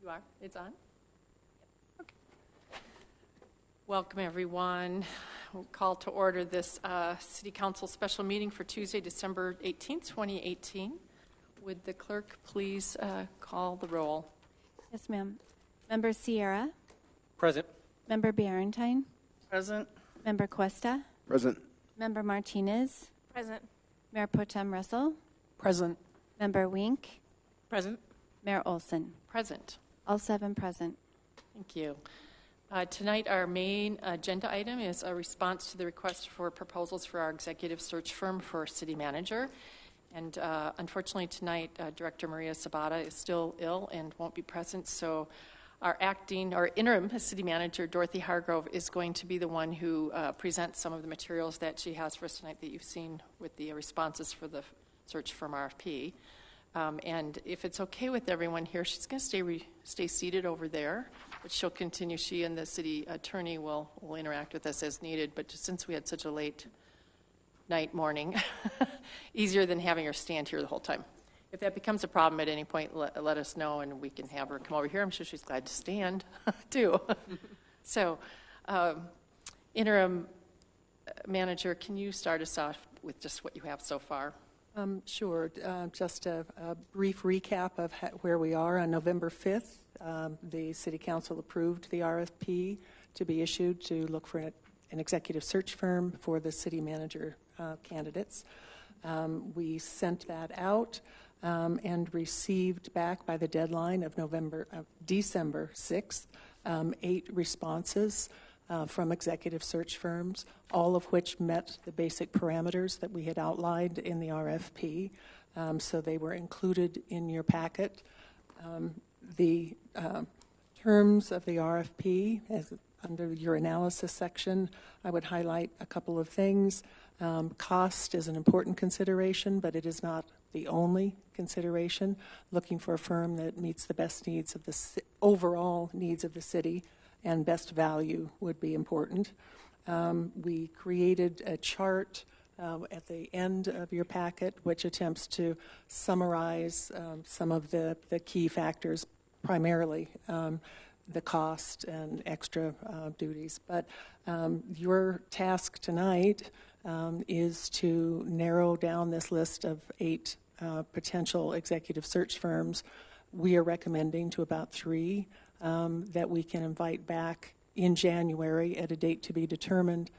You are? It's on? Okay. Welcome, everyone. We'll call to order this City Council special meeting for Tuesday, December 18th, 2018. Would the clerk please call the roll? Yes, ma'am. Member Sierra? Present. Member Barentine? Present. Member Cuesta? Present. Member Martinez? Present. Mayor Pro Tem Russell? Present. Member Wink? Present. Mayor Olson? Present. All 7 present. Thank you. Tonight, our main agenda item is a response to the request for proposals for our executive search firm for city manager. And unfortunately, tonight, Director Maria Sabata is still ill and won't be present. So our interim city manager, Dorothy Hargrove, is going to be the one who presents some of the materials that she has for us tonight that you've seen with the responses for the search firm RFP. And if it's okay with everyone here, she's going to stay seated over there, but she'll continue. She and the city attorney will interact with us as needed. But just since we had such a late morning, easier than having her stand here the whole time. If that becomes a problem at any point, let us know, and we can have her come over here. I'm sure she's glad to stand, too. So, interim manager, can you start us off with just what you have so far? Sure. Just a brief recap of where we are. On November 5th, the City Council approved the RFP to be issued to look for an executive search firm for the city manager candidates. We sent that out and received back by the deadline of December 6th, 8 responses from executive search firms, all of which met the basic parameters that we had outlined in the RFP. So they were included in your packet. The terms of the RFP, under your analysis section, I would highlight a couple of things. Cost is an important consideration, but it is not the only consideration. Looking for a firm that meets the best needs of the overall needs of the city and best value would be important. We created a chart at the end of your packet, which attempts to summarize some of the key factors, primarily the cost and extra duties. But your task tonight is to narrow down this list of 8 potential executive search firms. We are recommending to about 3 that we can invite back in January at a date to be determined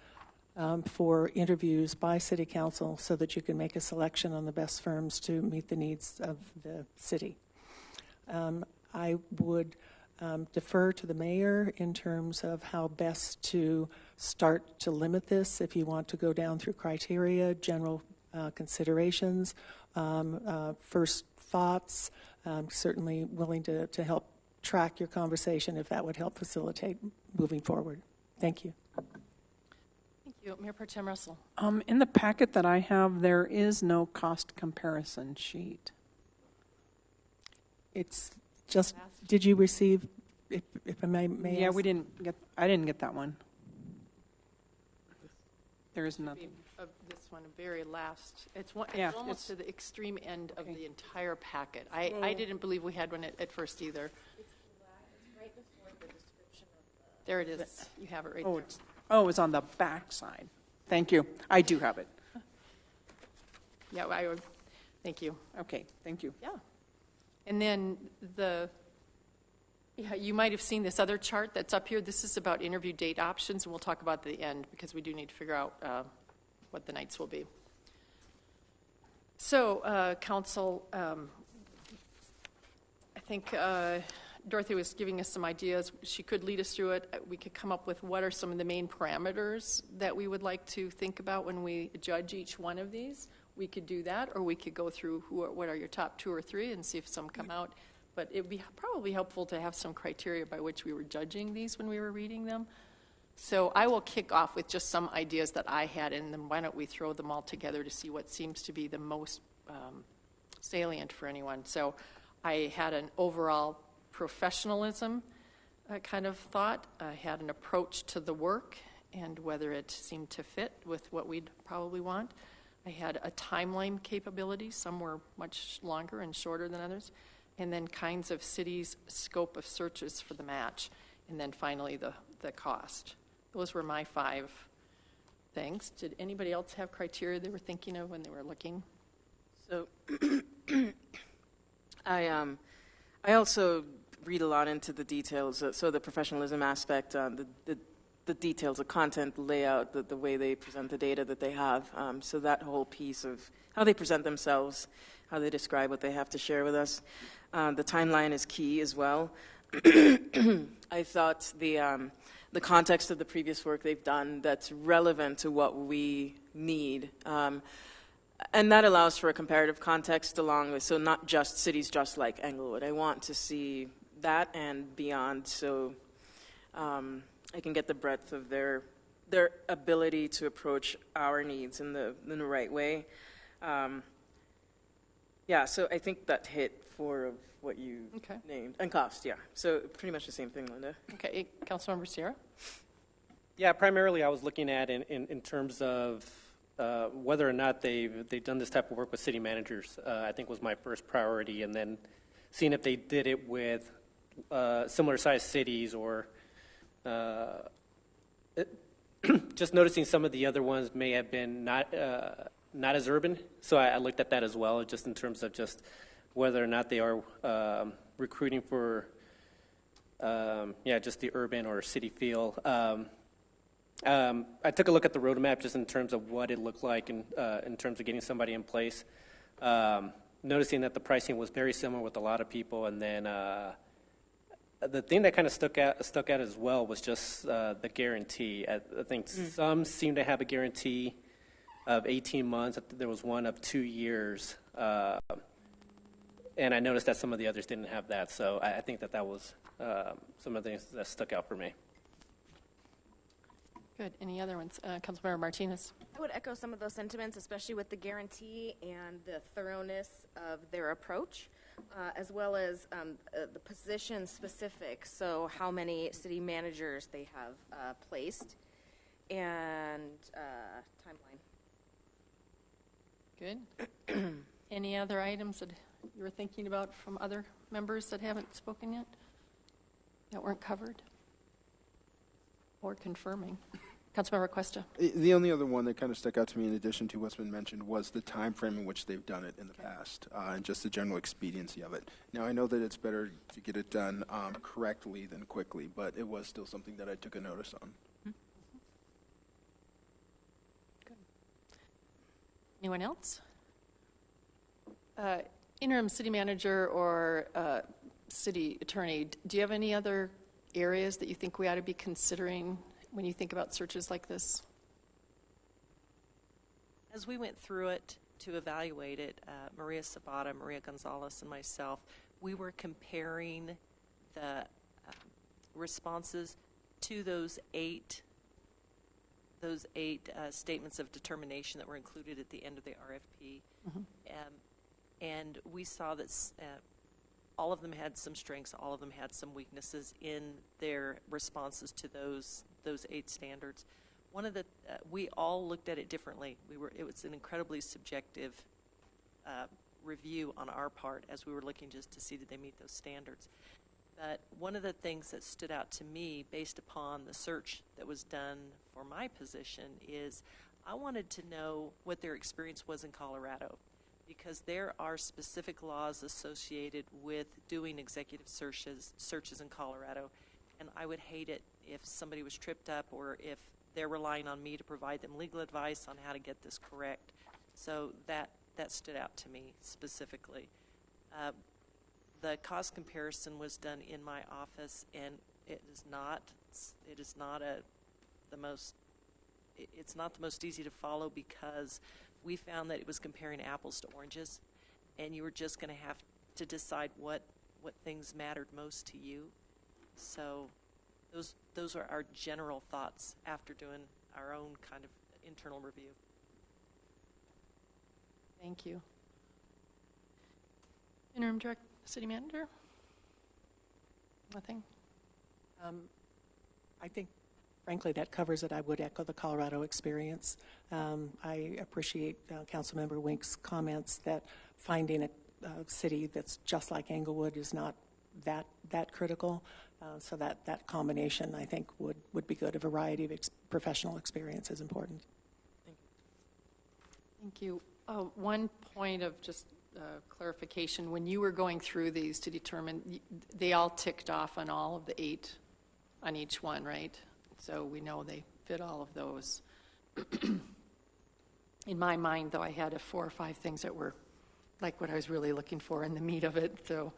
for interviews by City Council so that you can make a selection on the best firms to meet the needs of the city. I would defer to the mayor in terms of how best to start to limit this. If you want to go down through criteria, general considerations, first thoughts, certainly willing to help track your conversation if that would help facilitate moving forward. Thank you. Thank you. Mayor Pro Tem Russell. In the packet that I have, there is no cost comparison sheet. It's just, did you receive, if I may Yeah, ask? I didn't get that one. There is nothing. This one, very last. It's Yeah, almost to the extreme end of the entire packet. I didn't believe we had one at first either. It's right before the description of There it is. You have it right Oh, it's on the back side. Thank you. I do have it. Yeah, thank you. Okay, thank you. Yeah. And then you might have seen this other chart that's up here. This is about interview date options, and we'll talk about the end because we do need to figure out what the nights will be. So, Council, I think Dorothy was giving us some ideas. She could lead us through it. We could come up with what are some of the main parameters that we would like to think about when we judge each one of these. We could do that, or we could go through what are your top 2 or 3 and see if some come out. But it would be probably helpful to have some criteria by which we were judging these when we were reading them. So I will kick off with just some ideas that I had, and then why don't we throw them all together to see what seems to be the most salient for anyone. So I had an overall professionalism kind of thought. I had an approach to the work and whether it seemed to fit with what we'd probably want. I had a timeline capability. Some were much longer and shorter than others. and then kinds of cities' scope of searches for the match, and then finally the cost. Those were my 5 things. Did anybody else have criteria they were thinking of when they were looking? So I also read a lot into the details, so the professionalism aspect, the details, the content, the layout, the way they present the data that they have. So that whole piece of how they present themselves, how they describe what they have to share with us. The timeline is key as well. I thought the context of the previous work they've done that's relevant to what we need. And that allows for a comparative context along with, so not just cities just like Englewood. I want to see that and beyond, so I can get the breadth of their ability to approach our needs in the right way. Yeah, so I think that hit 4 of what you named. And cost, yeah. So pretty much the same thing, Linda. Okay, Councilmember Sierra? Yeah, primarily I was looking at in terms of whether or not they've done this type of work with city managers, I think was my first priority, and then seeing if they did it with similar sized cities or just noticing some of the other ones may have been not as urban. So I looked at that as well, just in terms of just whether or not they are recruiting for just the urban or city feel. I took a look at the roadmap just in terms of what it looked like in terms of getting somebody in place. Noticing that the pricing was very similar with a lot of people, and then the thing that kind of stuck out as well was just the guarantee. I think some seem to have a guarantee of 18 months. There was one of 2 years, and I noticed that some of the others didn't have that. So I think that was some of the things that stuck out for me. Good. Any other ones? Councilmember Martinez. I would echo some of those sentiments, especially with the guarantee and the thoroughness of their approach, as well as the position specific, so how many city managers they have placed, and timeline. Good. Any other items that you were thinking about from other members that haven't spoken yet, that weren't covered or confirming? Councilmember Cuesta. The only other one that kind of stuck out to me in addition to what's been mentioned was the time frame in which they've done it in the past, and just the general expediency of it. Now, I know that it's better to get it done correctly than quickly, but it was still something that I took a notice on. Good. Anyone else? Interim city manager or city attorney, do you have any other areas that you think we ought to be considering when you think about searches like this? As we went through it to evaluate it, Maria Sabata, Maria Gonzalez, and myself, we were comparing the responses to those eight statements of determination that were included at the end of the RFP. Mm-hmm. And we saw that all of them had some strengths, all of them had some weaknesses in their responses to those 8 standards. One of the we all looked at it differently. It was an incredibly subjective review on our part as we were looking just to see did they meet those standards. But one of the things that stood out to me based upon the search that was done for my position is I wanted to know what their experience was in Colorado, because there are specific laws associated with doing executive searches in Colorado, and I would hate it if somebody was tripped up or if they're relying on me to provide them legal advice on how to get this correct. So that stood out to me specifically. The cost comparison was done in my office, and it's not the most easy to follow, because we found that it was comparing apples to oranges, and you were just going to have to decide what things mattered most to you. So those are our general thoughts after doing our own kind of internal review. Thank you. Interim City Manager? Nothing? I think, frankly, that covers it. I would echo the Colorado experience. I appreciate Councilmember Wink's comments that finding city that's just like Englewood is not that critical. So that combination, I think, would be good. A variety of professional experience is important. Thank you. One point of just clarification, when you were going through these to determine, they all ticked off on all of the 8 on each one, right? So we know they fit all of those. In my mind, though, I had 4 or 5 things that were like what I was really looking for in the meat of it. So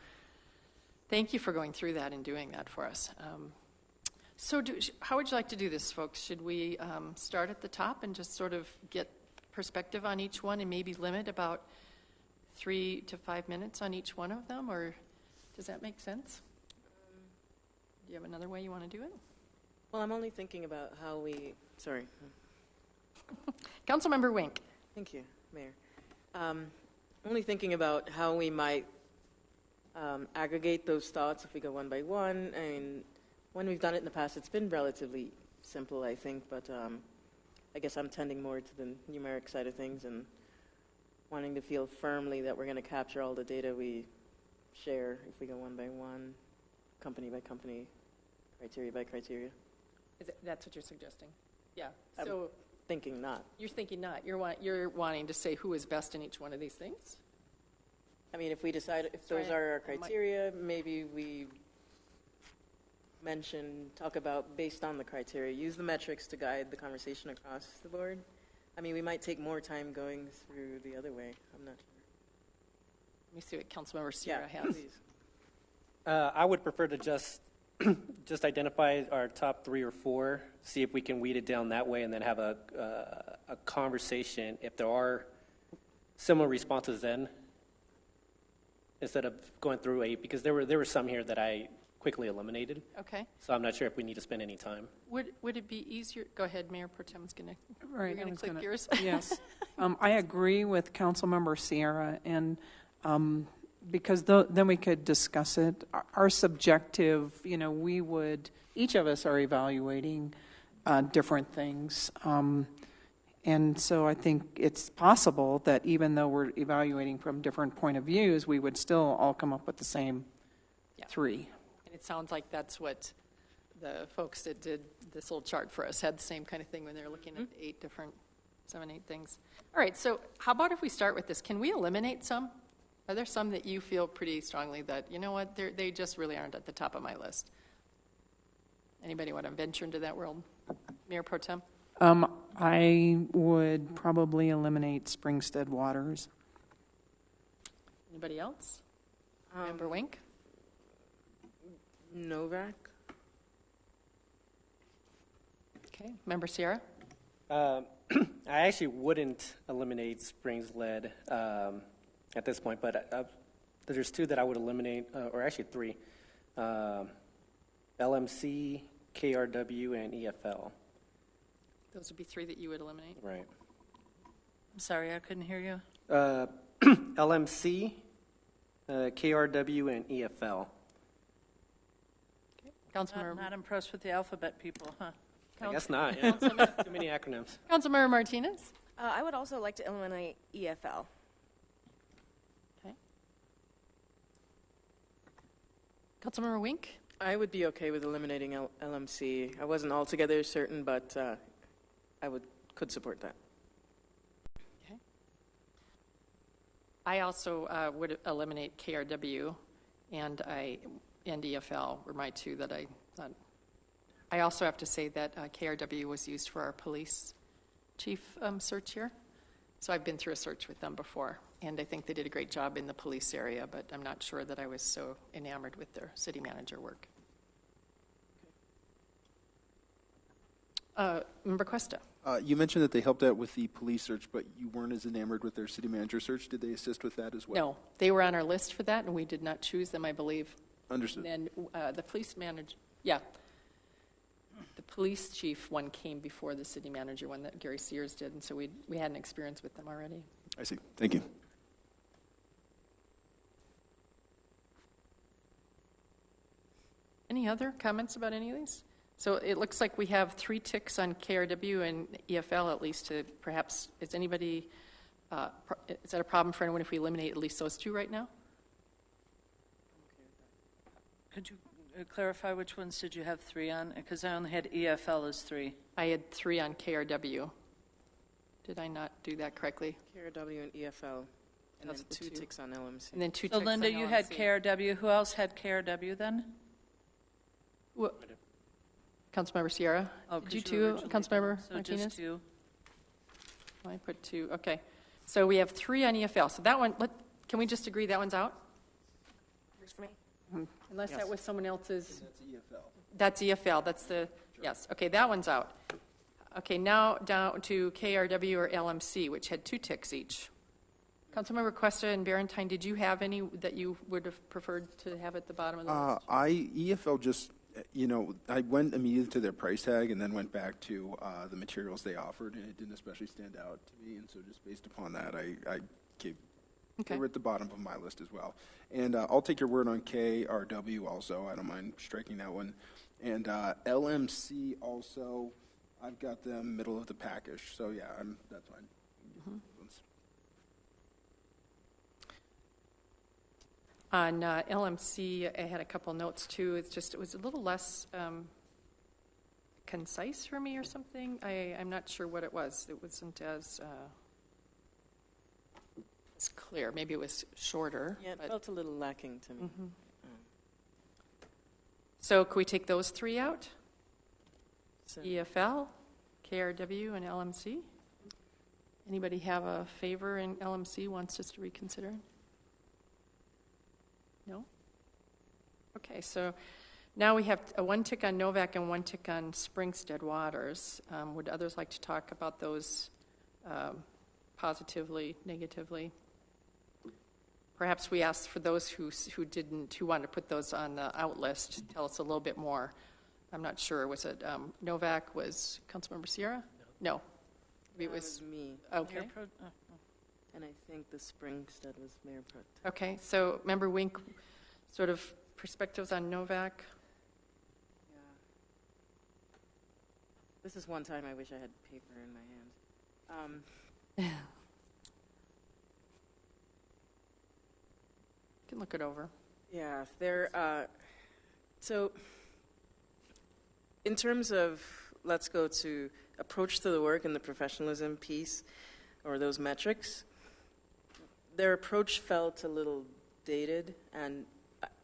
thank you for going through that and doing that for us. How would you like to do this, folks? Should we start at the top and just sort of get perspective on each one and maybe limit about 3 to 5 minutes on each one of them, or does that make sense? Do you have another way you want to do it? Well, I'm only thinking about how we, sorry. Councilmember Wink. Thank you, Mayor. Only thinking about how we might aggregate those thoughts if we go one by one. I mean, when we've done it in the past, it's been relatively simple, I think, but I guess I'm tending more to the numeric side of things and wanting to feel firmly that we're going to capture all the data we share if we go one by one, company by company, criteria by criteria. That's what you're suggesting? Yeah. I'm So thinking not. you're thinking not. You're wanting to say who is best in each one of these things? I mean, if we decide if Sorry, those are our I might- criteria, maybe we talk about based on the criteria, use the metrics to guide the conversation across the board. I mean, we might take more time going through the other way. I'm not sure. Let me see what Councilmember Sierra has. please. I would prefer to just identify our top 3 or 4, see if we can weed it down that way, and then have a conversation if there are similar responses then, instead of going through 8, because there were some here that I quickly eliminated. Okay. So I'm not sure if we need to spend any time. Would it be easier? Go ahead, Mayor Pro Tem's going to. Right, You're I going to was click gonna- yours. Yes. I agree with Councilmember Sierra, and because then we could discuss it. Our subjective, each of us are evaluating different things. And so I think it's possible that even though we're evaluating from different point of views, we would still all come up with the same 3. And it sounds like that's what the folks that did this little chart for us had the same kind of thing when they were looking at 7, 8 things. All right, so how about if we start with this? Can we eliminate some? Are there some that you feel pretty strongly that, you know what, they just really aren't at the top of my list? Anybody want to venture into that world? Mayor Pro Tem? I would probably eliminate Springstead Waters. Anybody else? Member Wink? Novak? Okay. Member Sierra? I actually wouldn't eliminate Springs Lead at this point, but there's 2 that I would eliminate, or actually 3. LMC, KRW, and EFL. Those would be 3 that you would eliminate. Right. I'm sorry, I couldn't hear you. LMC, KRW, and EFL. Okay. Councilmember, Not impressed with the alphabet people, huh? I guess not. Yeah. Too many acronyms. Councilmember Martinez? I would also like to eliminate EFL. Okay. Councilmember Wink? I would be okay with eliminating LMC. I wasn't altogether certain, but I could support that. Okay. I also would eliminate KRW and EFL were my 2 that I thought. I also have to say that KRW was used for our police chief search here. So I've been through a search with them before, and I think they did a great job in the police area, but I'm not sure that I was so enamored with their city manager work. Member Cuesta? You mentioned that they helped out with the police search, but you weren't as enamored with their city manager search. Did they assist with that as well? No, they were on our list for that, and we did not choose them, I believe. Understood. And then the police manager, the police chief one came before the city manager one that Gary Sears did, and so we had an experience with them already. I see. Thank you. Any other comments about any of these? So it looks like we have 3 ticks on KRW and EFL at least is that a problem for anyone if we eliminate at least those 2 right now? Could you clarify which ones did you have 3 on? Because I only had EFL as 3. I had 3 on KRW. Did I not do that correctly? KRW and EFL, and That's then the 2 two. ticks on LMC. And then 2 So ticks Linda, on you had LMC. KRW. Who else had KRW then? Wha- Councilmember Sierra? Oh, Did you 'cause too, originally Councilmember did. So Martinez? just 2. I put 2, okay. So we have 3 on EFL. So that one, can we just agree that one's out? Works for me. Unless that was someone else's. That's EFL. That's EFL, that's the, yes, okay, that one's out. Okay, now down to KRW or LMC, which had 2 ticks each. Councilmember Cuesta and Barentine, did you have any that you would have preferred to have at the bottom of the list? EFL just, I went immediately to their price tag and then went back to the materials they offered, and it didn't especially stand out to me. And so just based upon that, I gave, Okay. they were at the bottom of my list as well. And I'll take your word on KRW also. I don't mind striking that one. And LMC also, I've got them middle of the package. So yeah, that's fine. On LMC, I had a couple notes too. It was a little less concise for me or something. I'm not sure what it was. It wasn't as clear. Maybe it was shorter. Yeah, it but- felt a little lacking to me. So could we take those 3 out? So- EFL, KRW, and LMC? Anybody have a favor in LMC, wants us to reconsider? No? Okay, so now we have a 1 tick on Novak and 1 tick on Springstead Waters. Would others like to talk about those positively, negatively? Perhaps we ask for those who want to put those on the out list, tell us a little bit more. I'm not sure. Was it Novak? Was Councilmember Sierra? No. Maybe it That was, me. okay. Mayor Pro- And I think the Springstead was Mayor Pro. Okay, so Member Wink, sort of perspectives on Novak? Yeah. This is one time I wish I had paper in my hand. You can look it over. Yeah, so in terms of, let's go to approach to the work and the professionalism piece, or those metrics, their approach felt a little dated, and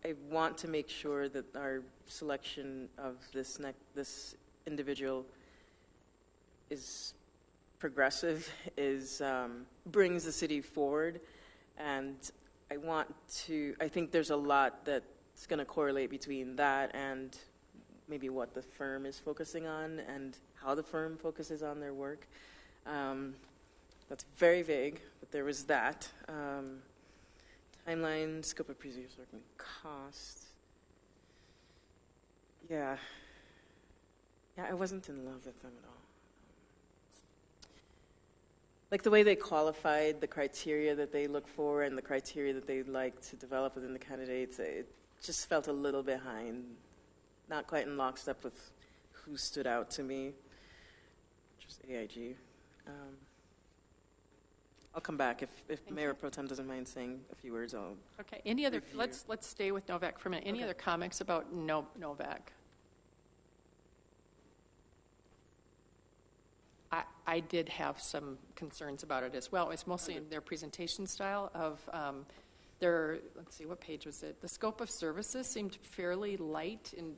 I want to make sure that our selection of this individual is progressive, brings the city forward, and I think there's a lot that's going to correlate between that and maybe what the firm is focusing on and how the firm focuses on their work. That's very vague, but there was that. Timeline, scope of previous work, and cost. Yeah, I wasn't in love with them at all. Like the way they qualified the criteria that they look for and the criteria that they'd like to develop within the candidates, it just felt a little behind, not quite in lockstep with who stood out to me, just AIG. I'll come back if Mayor Pro Tem doesn't mind saying a few words. I'll Okay, any other, review. let's stay with Novak for a minute. Any Okay. other comments about Novak? I did have some concerns about it as well. It's mostly in their presentation style of let's see, what page was it? The scope of services seemed fairly light, and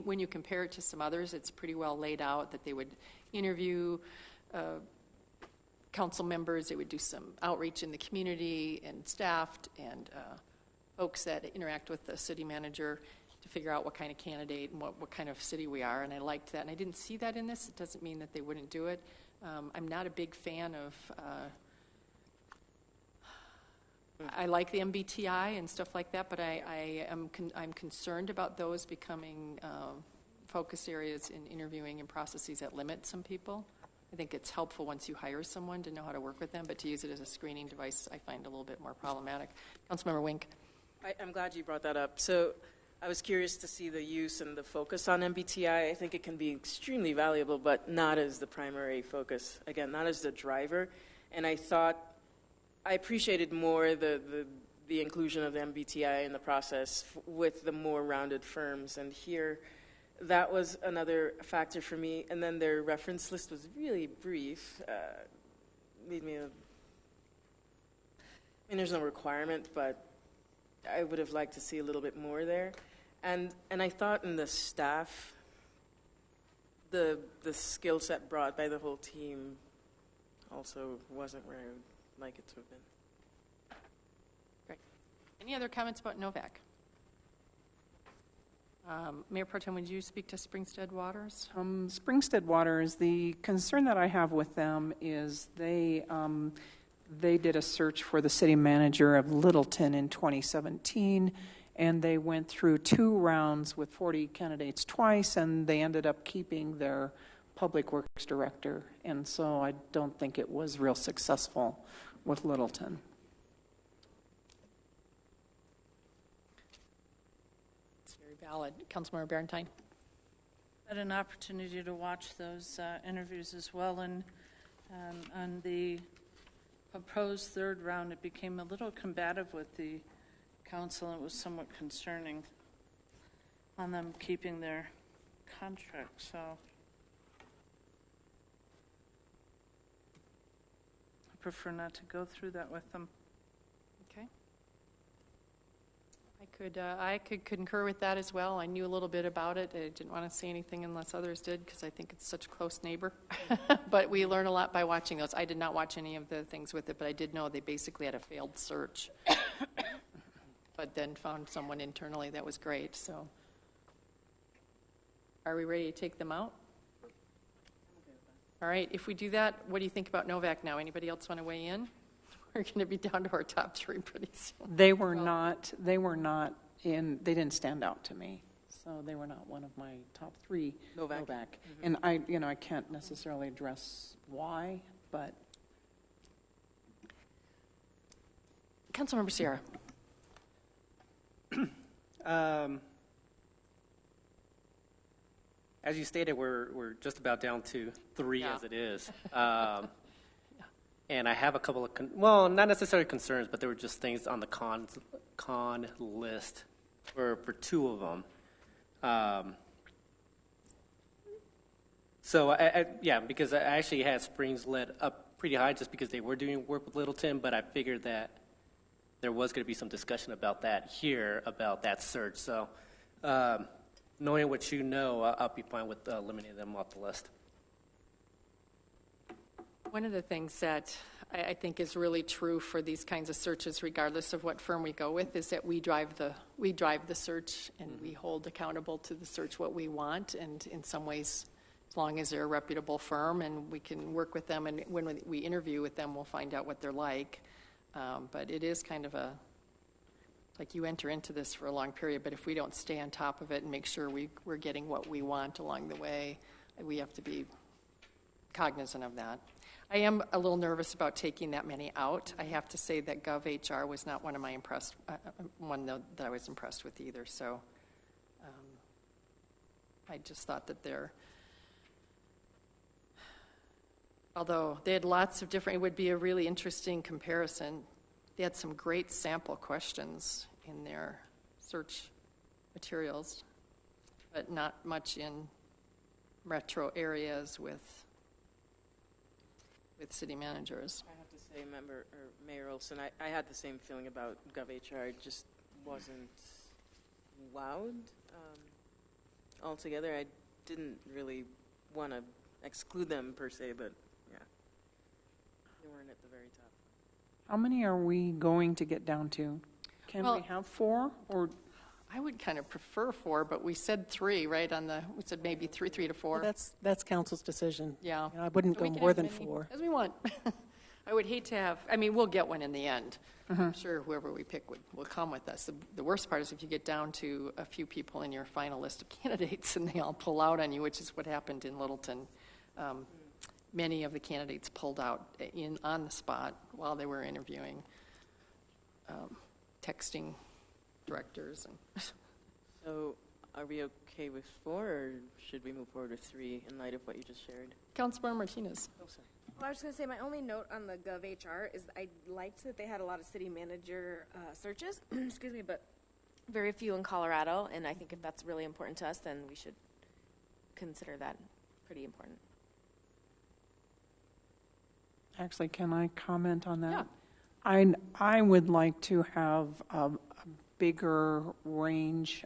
when you compare it to some others, it's pretty well laid out that they would interview council members, they would do some outreach in the community and staff and folks that interact with the city manager to figure out what kind of candidate and what kind of city we are, and I liked that. And I didn't see that in this. It doesn't mean that they wouldn't do it. I'm not a big fan of, I like the MBTI and stuff like that, but I'm concerned about those becoming focus areas in interviewing and processes that limit some people. I think it's helpful once you hire someone to know how to work with them, but to use it as a screening device, I find a little bit more problematic. Councilmember Wink. I'm glad you brought that up. So I was curious to see the use and the focus on MBTI. I think it can be extremely valuable, but not as the primary focus. Again, not as the driver. And I appreciated more the the inclusion of the MBTI in the process with the more rounded firms. And here, that was another factor for me. And then their reference list was really brief. Made me there's no requirement, but I would have liked to see a little bit more there. And I thought in the staff, the skill set brought by the whole team also wasn't where I would like it to have been. Great. Any other comments about Novak? Mayor Pro Tem, would you speak to Springstead Waters? Springstead Waters, the concern that I have with them is they did a search for the city manager of Littleton in 2017, and they went through 2 rounds with 40 candidates twice, and they ended up keeping their public works director. And so I don't think it was real successful with Littleton. It's very valid. Councilmember Barentine? I had an opportunity to watch those interviews as well, and on the proposed third round, it became a little combative with the council, and it was somewhat concerning on them keeping their contract. So I prefer not to go through that with them. Okay. I could concur with that as well. I knew a little bit about it. I didn't want to say anything unless others did because I think it's such a close neighbor. But we learn a lot by watching those. I did not watch any of the things with it, but I did know they basically had a failed search. But then found someone internally that was great. So are we ready to take them out? All right. If we do that, what do you think about Novak now? Anybody else want to weigh in? We're going to be down to our top 3 pretty soon. They didn't stand out to me. So they were not one of my top 3. Novak. And I can't necessarily address why, but. Councilmember Sierra. As you stated, we're just about down to 3 as it is. And I have a couple of, not necessarily concerns, but there were just things on the con list for 2 of them. So, because I actually had Springs led up pretty high just because they were doing work with Littleton, but I figured that there was going to be some discussion about that here, about that search. So, knowing what you know, I'll be fine with eliminating them off the list. One of the things that I think is really true for these kinds of searches, regardless of what firm we go with, is that we drive the search and we hold accountable to the search what we want. And in some ways, as long as they're a reputable firm and we can work with them, and when we interview with them, we'll find out what they're like. But it is kind of like you enter into this for a long period, but if we don't stay on top of it and make sure we're getting what we want along the way, we have to be cognizant of that. I am a little nervous about taking that many out. I have to say that GovHR was not one of my one that I was impressed with either. So I just thought that although they had lots of different, it would be a really interesting comparison. They had some great sample questions in their search materials, but not much in metro areas with city managers. I have to say, Mayor Olson, I had the same feeling about GovHR. It just wasn't wowed altogether. I didn't really want to exclude them per se, but yeah, they weren't at the very top. How many are we going to get down to? Can we have 4? Or I would kind of prefer 4, but we said 3, right? We said maybe 3 to 4. Well, that's council's decision. Yeah. I wouldn't So we go can more have than as many 4. as we want. I would hate to have, we'll get one in the end. I'm sure whoever we pick will come with us. The worst part is if you get down to a few people in your final list of candidates and they all pull out on you, which is what happened in Littleton. Many of the candidates pulled out on the spot while they were interviewing, texting directors. So are we okay with 4, or should we move forward with 3 in light of what you just shared? Councilmember Martinez. Oh, sorry. Well, I was going to say my only note on the GovHR is I liked that they had a lot of city manager searches, excuse me, but very few in Colorado. And I think if that's really important to us, then we should consider that pretty important. Actually, can I comment on that? Yeah. I would like to have a bigger range,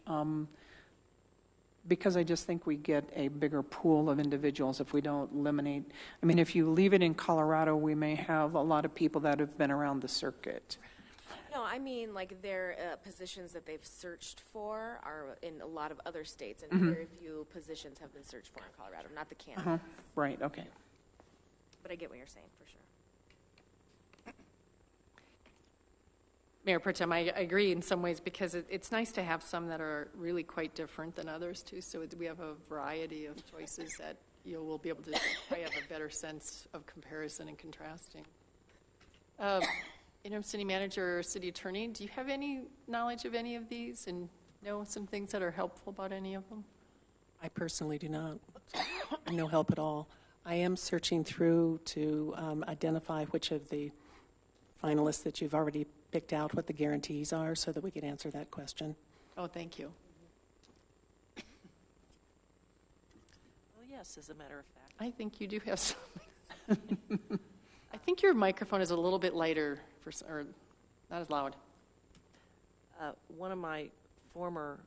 because I just think we get a bigger pool of individuals if we don't eliminate. I mean, if you leave it in Colorado, we may have a lot of people that have been around the circuit. No, I mean like their positions that they've searched for are in a lot of other states, and very few positions have been searched for in Colorado, not the candidates. Right, okay. But I get what you're saying, for sure. Mayor Pro Tem, I agree in some ways because it's nice to have some that are really quite different than others too. So we have a variety of choices that we'll be able to probably have a better sense of comparison and contrasting. Interim city manager or city attorney, do you have any knowledge of any of these and know some things that are helpful about any of them? I personally do not. No help at all. I am searching through to identify which of the finalists that you've already picked out, what the guarantees are, so that we can answer that question. Oh, thank you. Well, yes, as a matter of fact. I think you do have something. I think your microphone is a little bit lighter, or not as loud. One of my former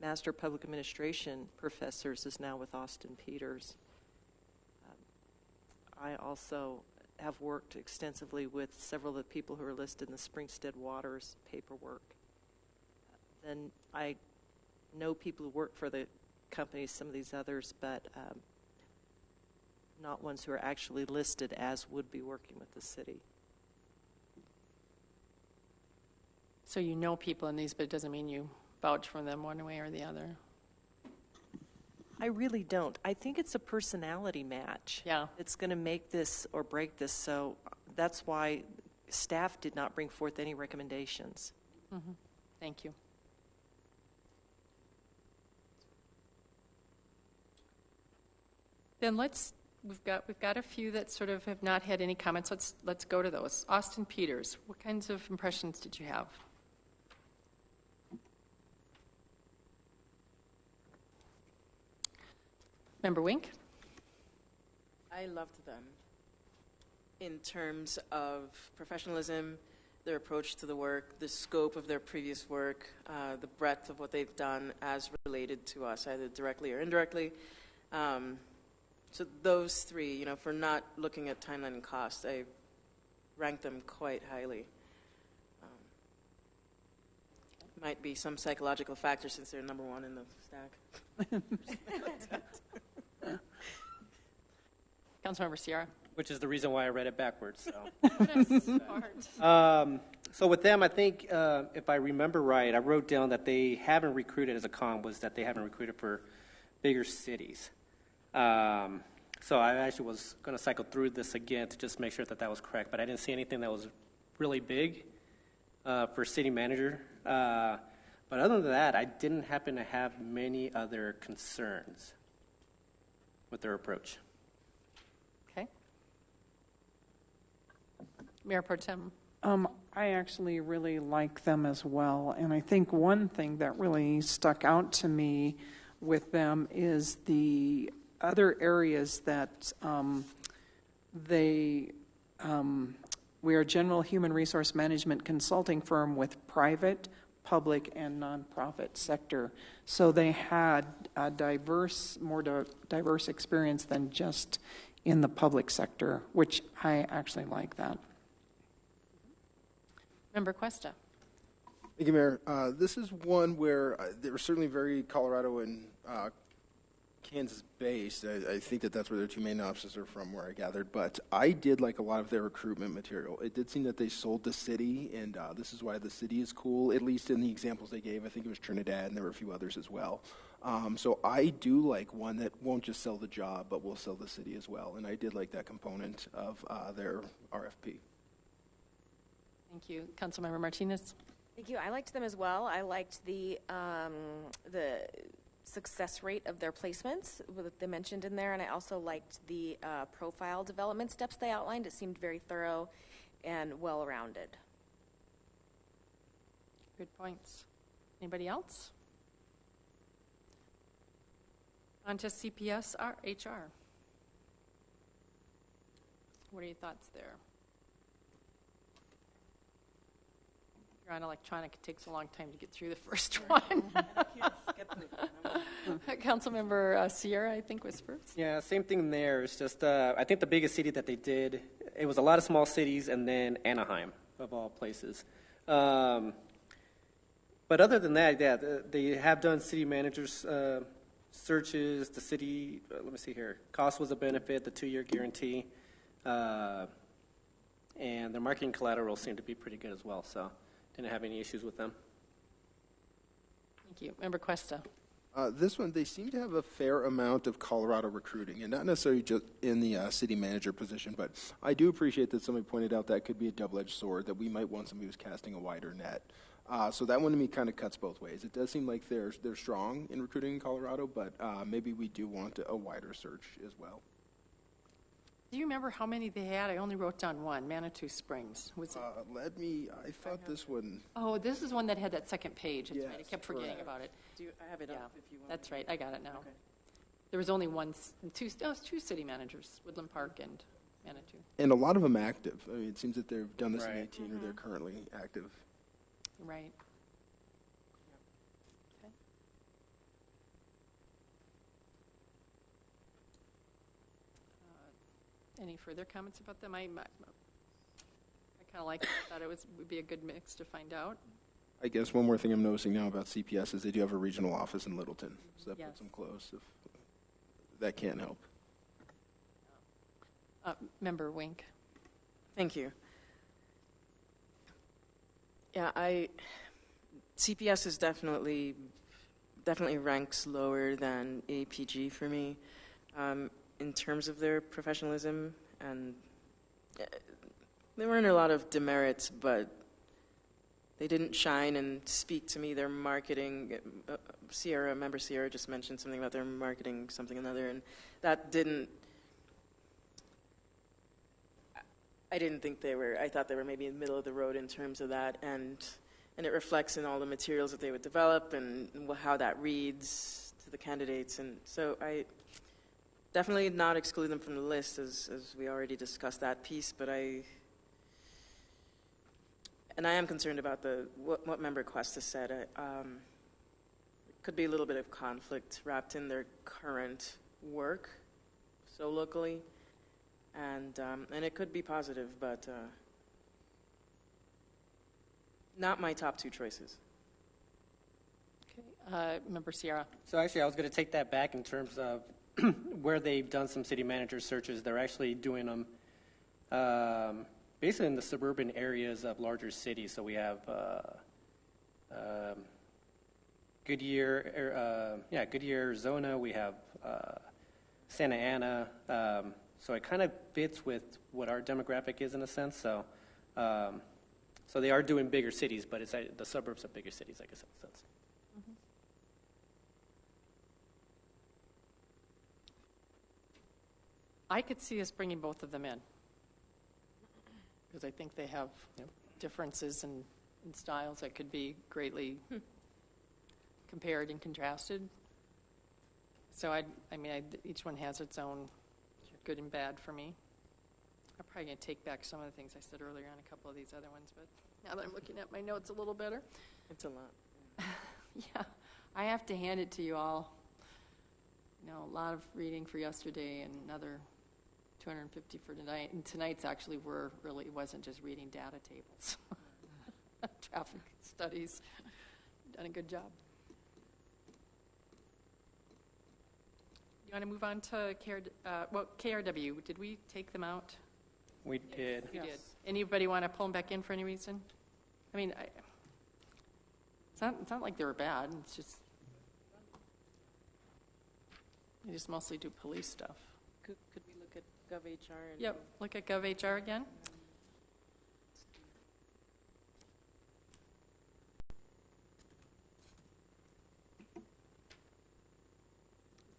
Master of Public Administration professors is now with Austin Peters. I also have worked extensively with several of the people who are listed in the Springstead Waters paperwork. Then I know people who work for the companies, some of these others, but not ones who are actually listed as would be working with the city. So you know people in these, but it doesn't mean you vouch for them one way or the other. I really don't. I think it's a personality match. Yeah. It's going to make this or break this, so that's why staff did not bring forth any recommendations. Mm-hmm. Thank you. Then we've got a few that sort of have not had any comments. Let's go to those. Austin Peters, what kinds of impressions did you have? Member Wink? I loved them in terms of professionalism, their approach to the work, the scope of their previous work, the breadth of what they've done as related to us, either directly or indirectly. So those three, for not looking at timeline and cost, I rank them quite highly. Might be some psychological factor since they're number one in the stack. Councilmember Sierra? Which is the reason why I read it backwards. Smart. So with them, I think if I remember right, I wrote down that they haven't recruited as a con was that they haven't recruited for bigger cities. So I actually was going to cycle through this again to just make sure that was correct, but I didn't see anything that was really big for city manager. But other than that, I didn't happen to have many other concerns with their approach. Okay. Mayor Pro Tem? I actually really like them as well. And I think one thing that really stuck out to me with them is the other areas that we are a general human resource management consulting firm with private, public, and nonprofit sector. So they had a more diverse experience than just in the public sector, which I actually like that. Member Cuesta? Thank you, Mayor. This is one where they were certainly very Colorado and Kansas-based. I think that's where their two main offices are from, where I gathered. But I did like a lot of their recruitment material. It did seem that they sold the city, and this is why the city is cool, at least in the examples they gave. I think it was Trinidad, and there were a few others as well. So I do like one that won't just sell the job, but will sell the city as well. And I did like that component of their RFP. Thank you. Councilmember Martinez? Thank you. I liked them as well. I liked the success rate of their placements that they mentioned in there, and I also liked the profile development steps they outlined. It seemed very thorough and well-rounded. Good points. Anybody else? On to CPS HR. What are your thoughts there? You're on electronic, it takes a long time to get through the first one. Councilmember Sierra, I think, was first. Yeah, same thing there. It's just, I think the biggest city that they did, it was a lot of small cities and then Anaheim, of all places. But other than that, yeah, they have done city managers searches, the city, let me see here, cost was a benefit, the 2-year guarantee, and their marketing collateral seemed to be pretty good as well, so didn't have any issues with them. Thank you. Member Cuesta. This one, they seem to have a fair amount of Colorado recruiting, and not necessarily just in the city manager position, but I do appreciate that somebody pointed out that could be a double-edged sword, that we might want somebody who's casting a wider net. So that one to me kind of cuts both ways. It does seem like they're strong in recruiting in Colorado, but maybe we do want a wider search as well. Do you remember how many they had? I only wrote down one, Manitou Springs. Was it? I thought this one. Oh, this is one that had that second page. That's right. I Yes, kept forgetting correct. about it. I have it Yeah, up if you want. that's right. I got it now. Okay. There was only two city managers, Woodland Park and Manitou. And a lot of them active. I mean, it seems that they've done this in Right. 18 or they're currently active. Right. Okay. Any further comments about them? I kind of like it. I thought it would be a good mix to find out. I guess one more thing I'm noticing now about CPS is they do have a regional office in Littleton, so that Yes. puts them close. If that can't help. Member Wink. Thank you. Yeah, CPS is definitely ranks lower than APG for me in terms of their professionalism, and there weren't a lot of demerits, but they didn't shine and speak to me. Their marketing, Member Sierra just mentioned something about their marketing something another, and that didn't. I didn't think they were. I thought they were maybe in the middle of the road in terms of that, and it reflects in all the materials that they would develop and how that reads to the candidates. And so I definitely not exclude them from the list, as we already discussed that piece. But I am concerned about what Member Cuesta said. It could be a little bit of conflict wrapped in their current work, so locally. And it could be positive, but not my top two choices. Okay. Member Sierra. So actually, I was going to take that back in terms of where they've done some city manager searches. They're actually doing them basically in the suburban areas of larger cities. So we have Goodyear, Arizona. We have Santa Ana. So it kind of fits with what our demographic is in a sense. So, so they are doing bigger cities, but it's the suburbs of bigger cities, I guess, in a sense. Mm-hmm. I could see us bringing both of them in because I think they have differences in styles that could be greatly compared and contrasted. So each one has its own good and bad for me. I'm probably going to take back some of the things I said earlier on a couple of these other ones, but now that I'm looking at my notes a little better. It's a lot. Yeah, I have to hand it to you all. A lot of reading for yesterday and another 250 for tonight. And tonight's actually it wasn't just reading data tables. Traffic studies. Done a good job. You want to move on to KRW? Did we take them out? We did. We did. Anybody want to pull them back in for any reason? I mean, it's not like they were bad. It's just they just mostly do police stuff. Could we look at GovHR? And Yep. Look at GovHR again.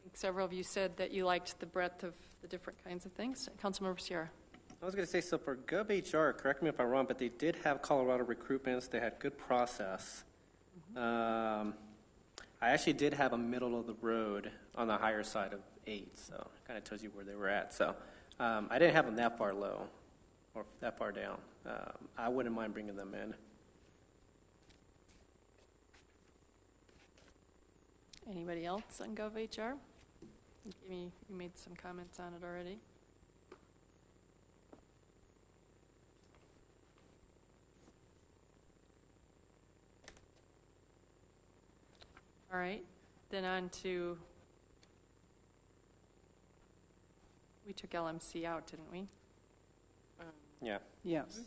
think several of you said that you liked the breadth of the different kinds of things. Councilmember Sierra. I was going to say, so for GovHR, correct me if I'm wrong, but they did have Colorado recruitments. They had good process. I actually did have a middle of the road on the higher side of 8, so it kind of tells you where they were at. So I didn't have them that far low or that far down. I wouldn't mind bringing them in. Anybody else on GovHR? You made some comments on it already. All right, then on to, we took LMC out, didn't we? Yeah. Yes.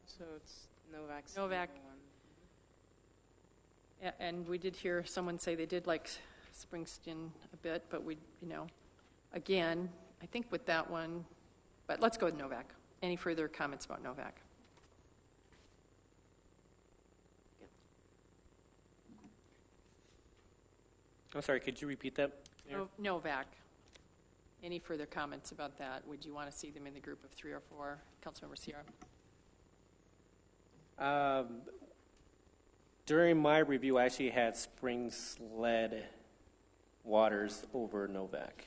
So it's Novak. Novak. And we did hear someone say they did like Springsteen a bit, but we, again, I think with that one, but let's go with Novak. Any further comments about Novak? I'm sorry, could you repeat that? Mayor? Novak. Any further comments about that? Would you want to see them in the group of 3 or 4? Councilmember Sierra. During my review, I actually had Springs-led Waters over Novak.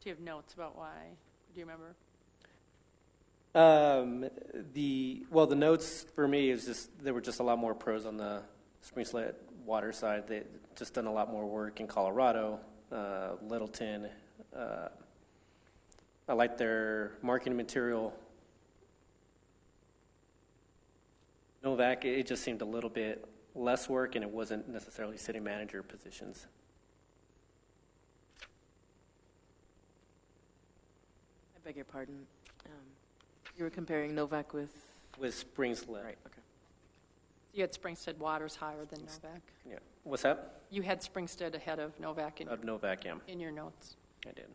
Do you have notes about why? Do you remember? The notes for me is just there were just a lot more pros on the Springs-led Water side. They just done a lot more work in Colorado, Littleton. I like their marketing material. Novak, it just seemed a little bit less work, and it wasn't necessarily city manager positions. I beg your pardon. You were comparing Novak with? With Springs-led. Right, okay. You had Springstead Waters higher than Novak. Yeah. What's that? You had Springstead ahead of Novak Of Novak, yeah. in your notes. I did.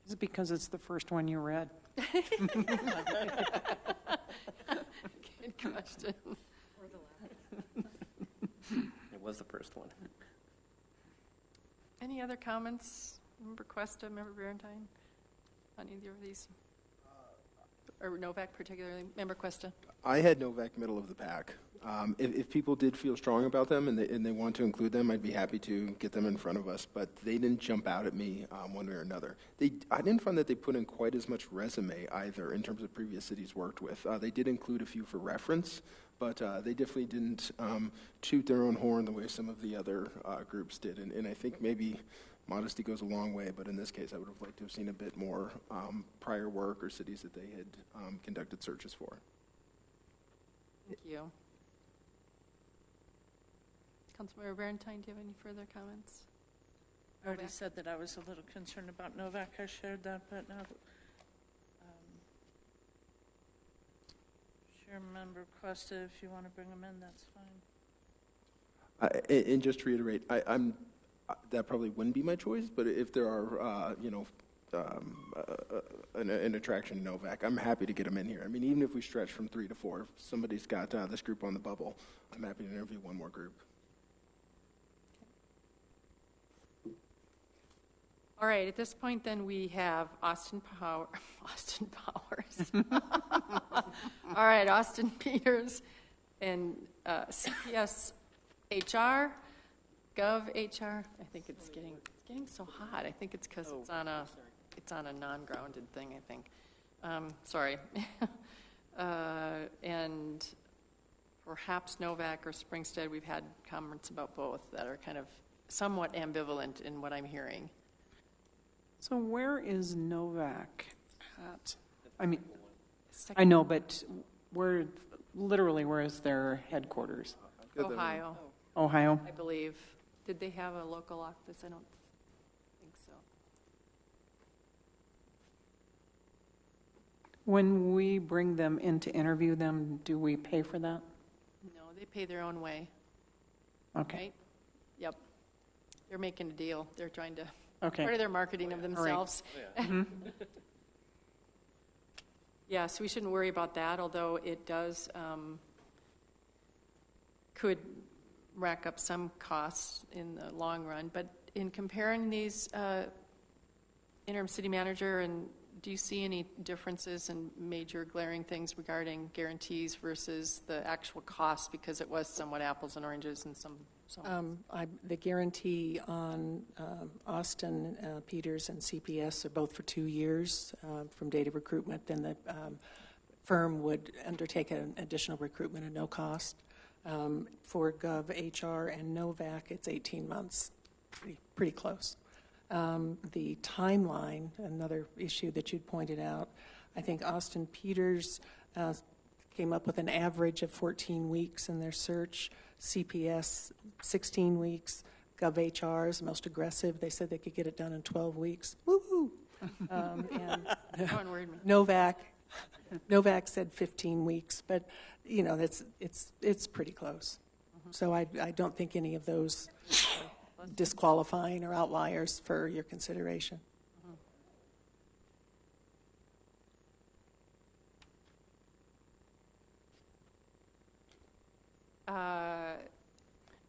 Is it because it's the first one you read? Good question. It was the first one. Any other comments? Member Cuesta, Member Barentine, on either of these? Or Novak particularly? Member Cuesta? I had Novak middle of the pack. If people did feel strong about them and they want to include them, I'd be happy to get them in front of us. But they didn't jump out at me one way or another. I didn't find that they put in quite as much resume either in terms of previous cities worked with. They did include a few for reference, but they definitely didn't toot their own horn the way some of the other groups did. And I think maybe modesty goes a long way, but in this case, I would have liked to have seen a bit more prior work or cities that they had conducted searches for. Thank you. Councilmember Barentine, do you have any further comments? I already said that I was a little concerned about Novak. I shared that, but now, sure, Member Cuesta, if you want to bring them in, that's fine. And just to reiterate, that probably wouldn't be my choice, but if there are, an attraction to Novak, I'm happy to get them in here. I mean, even if we stretch from 3 to 4, if somebody's got this group on the bubble, I'm happy to interview one more group. All right, at this point, then, we have Austin Powers. All right, Austin Peters and CPS HR, Gov HR. I think it's getting so hot. I think it's because it's on a non-grounded thing, I think. Sorry. And perhaps Novak or Springstead, we've had comments about both that are kind of somewhat ambivalent in what I'm hearing. So where is Novak at? I mean, I know, but where is their headquarters? Ohio, Ohio? I believe. Did they have a local office? I don't think so. When we bring them in to interview them, do we pay for that? No, they pay their own way, Okay. right? Yep. They're making a deal. They're trying to, Okay. part of their marketing of themselves. Oh, yeah. Yeah, so we shouldn't worry about that, although it does, could rack up some costs in the long run. But in comparing these interim city manager, and do you see any differences in major glaring things regarding guarantees versus the actual cost? Because it was somewhat apples and oranges in some. The guarantee on Austin, Peters, and CPS are both for 2 years from date of recruitment. Then the firm would undertake an additional recruitment at no cost. For Gov HR and Novak, it's 18 months, pretty close. The timeline, another issue that you'd pointed out, I think Austin Peters came up with an average of 14 weeks in their search. CPS, 16 weeks. Gov HR is the most aggressive. They said they could get it done in 12 weeks. Woo-hoo! And Novak said 15 weeks, but you know it's pretty close. So I don't think any of those are disqualifying or outliers for your consideration.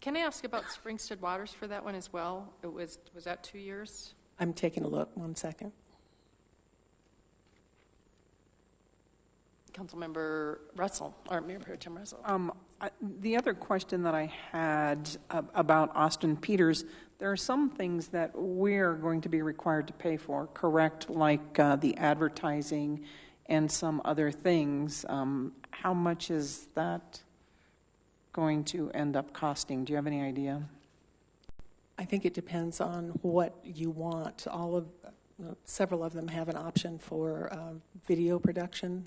Can I ask about Springstead Waters for that one as well? Was that 2 years? I'm taking a look. 1 second. Councilmember Russell, or Mayor Pro Tem Russell. The other question that I had about Austin Peters, there are some things that we're going to be required to pay for, correct? Like the advertising and some other things. How much is that going to end up costing? Do you have any idea? I think it depends on what you want. Several of them have an option for video production.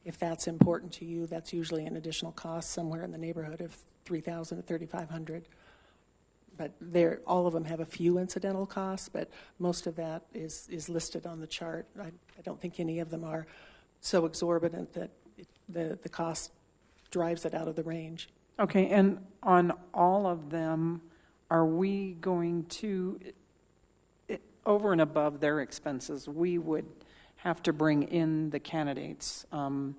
If that's important to you, that's usually an additional cost somewhere in the neighborhood of $3,000 to $3,500. But all of them have a few incidental costs, but most of that is listed on the chart. I don't think any of them are so exorbitant that the cost drives it out of the range. Okay, and on all of them, are we going to, over and above their expenses, we would have to bring in the candidates? And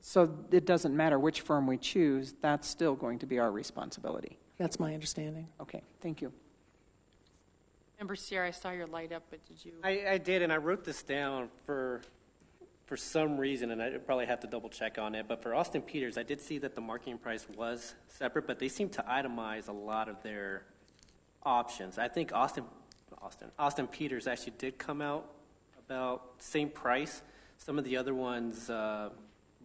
so it doesn't matter which firm we choose, that's still going to be our responsibility. That's my understanding. Okay, thank you. Member Sierra, I saw your light up, but did you? I did, and I wrote this down for some reason, and I probably have to double check on it, but for Austin Peters, I did see that the marketing price was separate, but they seem to itemize a lot of their options. I think Austin Peters actually did come out about same price. Some of the other ones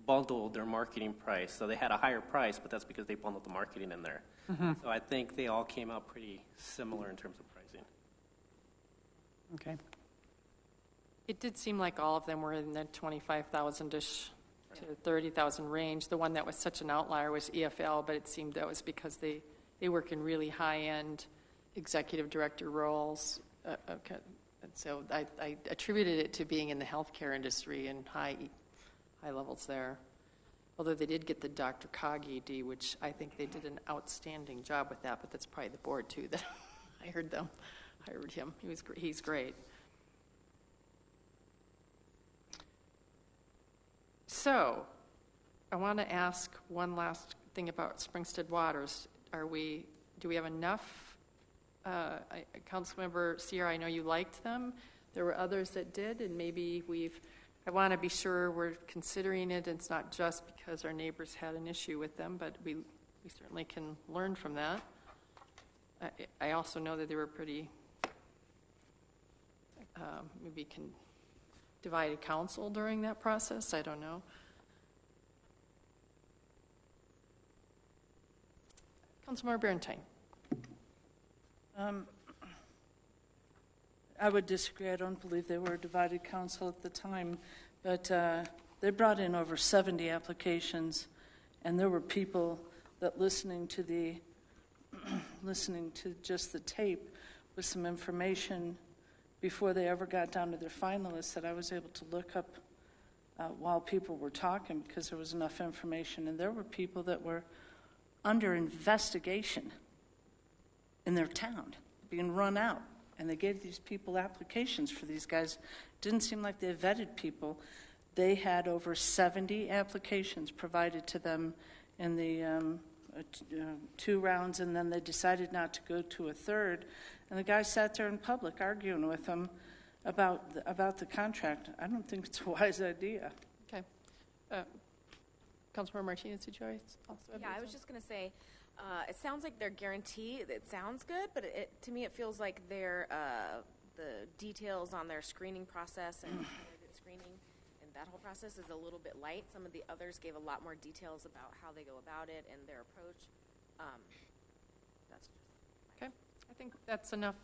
bundled their marketing price, so they had a higher price, but that's because they bundled the marketing in there. Mm-hmm. So I think they all came out pretty similar in terms of pricing. Okay. It did seem like all of them were in the 25,000-ish to 30,000 range. The one that was such an outlier was EFL, but it seemed that was because they work in really high-end executive director roles. Okay. And so I attributed it to being in the healthcare industry and high levels there. Although they did get the Dr. Cog ED, which I think they did an outstanding job with that, but that's probably the board too that hired him. He's great. So, I want to ask one last thing about Springstead Waters. Do we have enough? Councilmember Sierra, I know you liked them. There were others that did, and maybe I want to be sure we're considering it, and it's not just because our neighbors had an issue with them, but we certainly can learn from that. I also know that they were pretty, maybe divided council during that process. I don't know. Councilmember Berentine. I would disagree. I don't believe they were a divided council at the time, but they brought in over 70 applications, and there were people that listening to just the tape with some information before they ever got down to their finalists that I was able to look up while people were talking because there was enough information. And there were people that were under investigation in their town, being run out. And they gave these people applications for these guys didn't seem like they vetted people. They had over 70 applications provided to them in the 2 rounds, and then they decided not to go to a third. And the guy sat there in public arguing with them about the contract. I don't think it's a wise idea. Okay. Councilmember Martinez, did you also have Yeah, I was just going to say, it sounds like their guarantee, it sounds good, but to me it feels like their the details on their screening process and candidate screening and that whole process is a little bit light. Some of the others gave a lot more details about how they go about it and their approach. That's just Okay, I think that's enough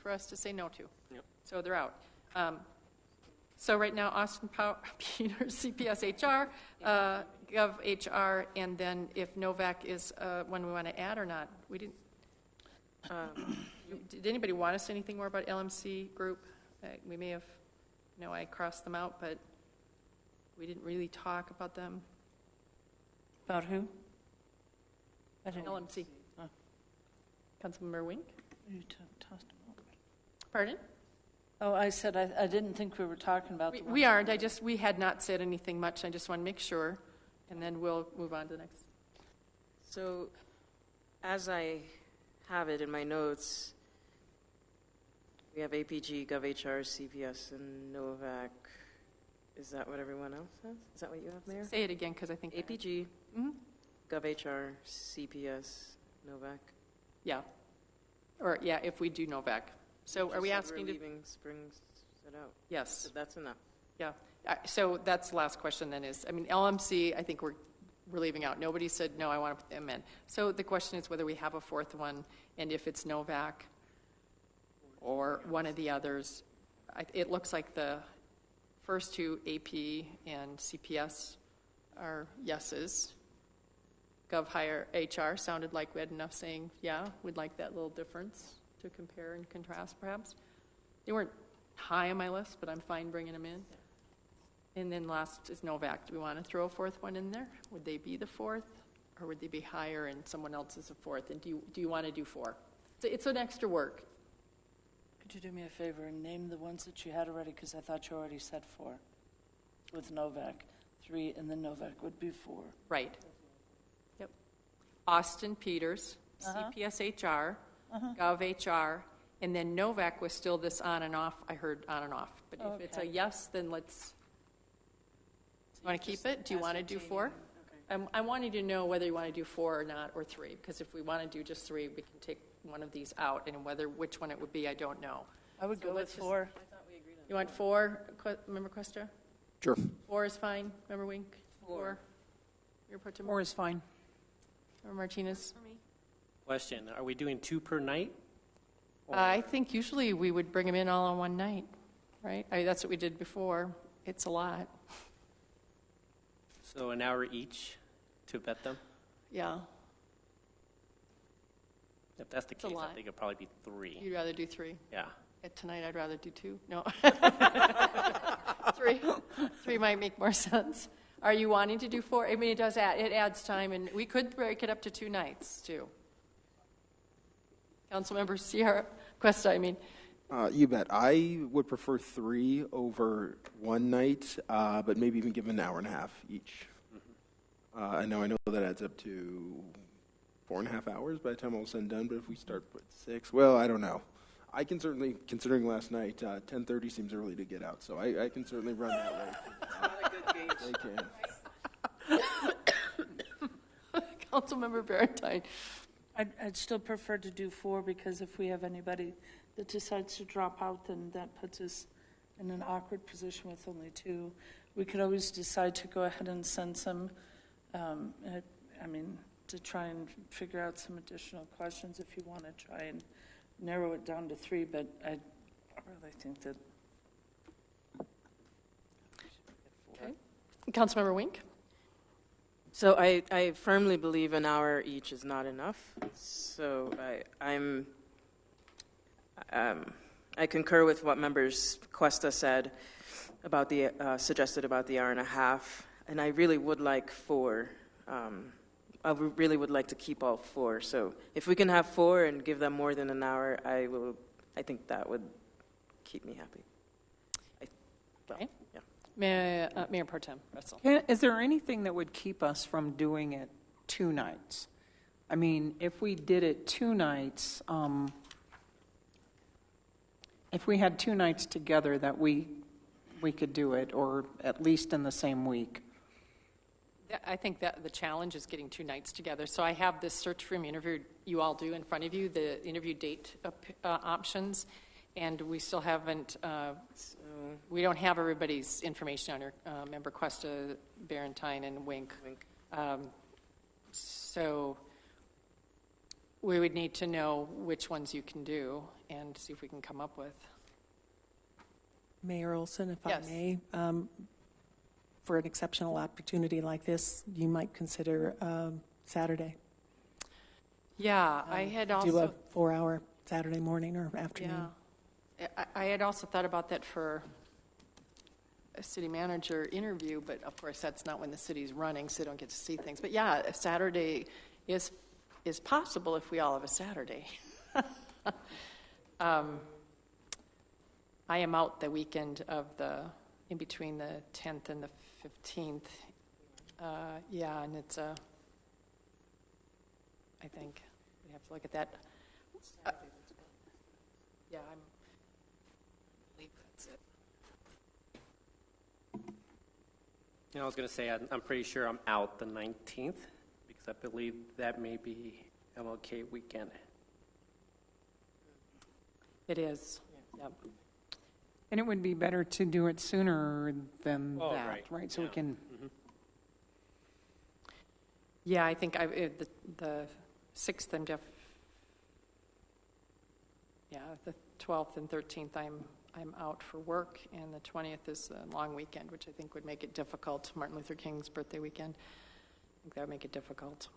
for us to say no to. Yep. So they're out. So right now, Austin Peters, CPS HR, Gov HR, and then if Novak is one we want to add or not. We didn't. Did anybody want to say anything more about LMC group? We may have. No, I crossed them out, but we didn't really talk about them. About who? I didn't. LMC. Councilmember Wink. You tossed them out. Pardon? Oh, I said I didn't think we were talking about the We aren't. We had not said anything much. I just want to make sure, and then we'll move on to the next. So, as I have it in my notes, we have APG, GovHR, CPS, and Novak. Is that what everyone else has? Is that what you have, Mayor? Say it again, because I think APG, Mhm. GovHR, CPS, Novak. Yeah. Or yeah, if we do Novak. So are we asking to? Leaving Springs it out. Yes. So that's enough. Yeah. So that's the last question then is, I mean, LMC, I think we're leaving out. Nobody said, no, I want to put them in. So the question is whether we have a fourth one, and if it's Novak or one of the others. It looks like the first 2, AP and CPS, are yeses. Gov Hire HR sounded like we had enough saying, yeah, we'd like that little difference to compare and contrast, perhaps. They weren't high on my list, but I'm fine bringing them in. And then last is Novak. Do we want to throw a fourth one in there? Would they be the fourth, or would they be higher and someone else is a fourth? And do you want to do 4? So it's an extra work. Could you do me a favor and name the ones that you had already? Because I thought you already said 4 with Novak. 3, and then Novak would be 4. Right. Yep. Austin Peters, CPS HR, Gov HR, and then Novak was still this on and off. I heard on and off. But if it's a yes, then let's. You want to keep it? Do you want to do 4? I wanted to know whether you want to do 4 or not, or 3, because if we want to do just 3, we can take one of these out, and which one it would be, I don't know. I would go with 4. You want 4, Member Questra? Sure. 4 is fine. Member Wink? 4. Your pro tem. 4 is fine. Member Martinez? Question, are we doing 2 per night? I think usually we would bring them in all on one night, right? That's what we did before. It's a lot. So an hour each to vet them? Yeah. If that's the It's a case, I lot. think it'd probably be 3. You'd rather do 3? Yeah. Tonight I'd rather do 2. No. 3 might make more sense. Are you wanting to do 4? I mean, it adds time, and we could break it up to 2 nights, too. Councilmember Sierra Cuesta, I mean. You bet. I would prefer 3 over one night, but maybe even give an hour and a half each. I know that adds up to 4.5 hours by the time all is said and done, but if we start with 6, well, I don't know. I can certainly, considering last night, 10:30 seems early to get out, so I can certainly run that way. Not a good gauge. They can. Councilmember Barentine. I'd still prefer to do 4, because if we have anybody that decides to drop out, then that puts us in an awkward position with only 2. We could always decide to go ahead and send some, to try and figure out some additional questions if you want to try and narrow it down to 3, but I really think that. Okay. Councilmember Wink? So I firmly believe an hour each is not enough. So I concur with what members Cuesta said about suggested about the hour and a half, and I really would like 4. I really would like to keep all 4. So if we can have 4 and give them more than an hour, I think that would keep me happy. I Mayor Pro Tem Russell. Is there anything that would keep us from doing it 2 nights? I mean, if we did it 2 nights, if we had 2 nights together that we could do it, or at least in the same week. I think that the challenge is getting 2 nights together. So I have this search firm interview you all do in front of you, the interview date options, and we still haven't, we don't have everybody's information on her, member Cuesta, Barentine, and Wink. So we would need to know which ones you can do and see if we can come up with. Mayor Olson, if Yes. I may, for an exceptional opportunity like this, you might consider Saturday. Yeah, I had Do a also, 4-hour Saturday morning or afternoon. yeah, I had also thought about that for a city manager interview, but of course, that's not when the city's running, so they don't get to see things. But yeah, a Saturday is possible if we all have a Saturday. I am out the weekend of in between the 10th and the 15th. Yeah, and it's I think we have to look at that. Yeah, I believe that's it. I was going to say, I'm pretty sure I'm out the 19th, because I believe that may be MLK weekend. It is. Yep. And it would be better to do it sooner than Oh, that, right? So we yeah. can, Yeah, I think the 6th, I'm yeah, the 12th and 13th, I'm out for work, and the 20th is a long weekend, which I think would make it difficult. Martin Luther King's birthday weekend. I think that would make it difficult.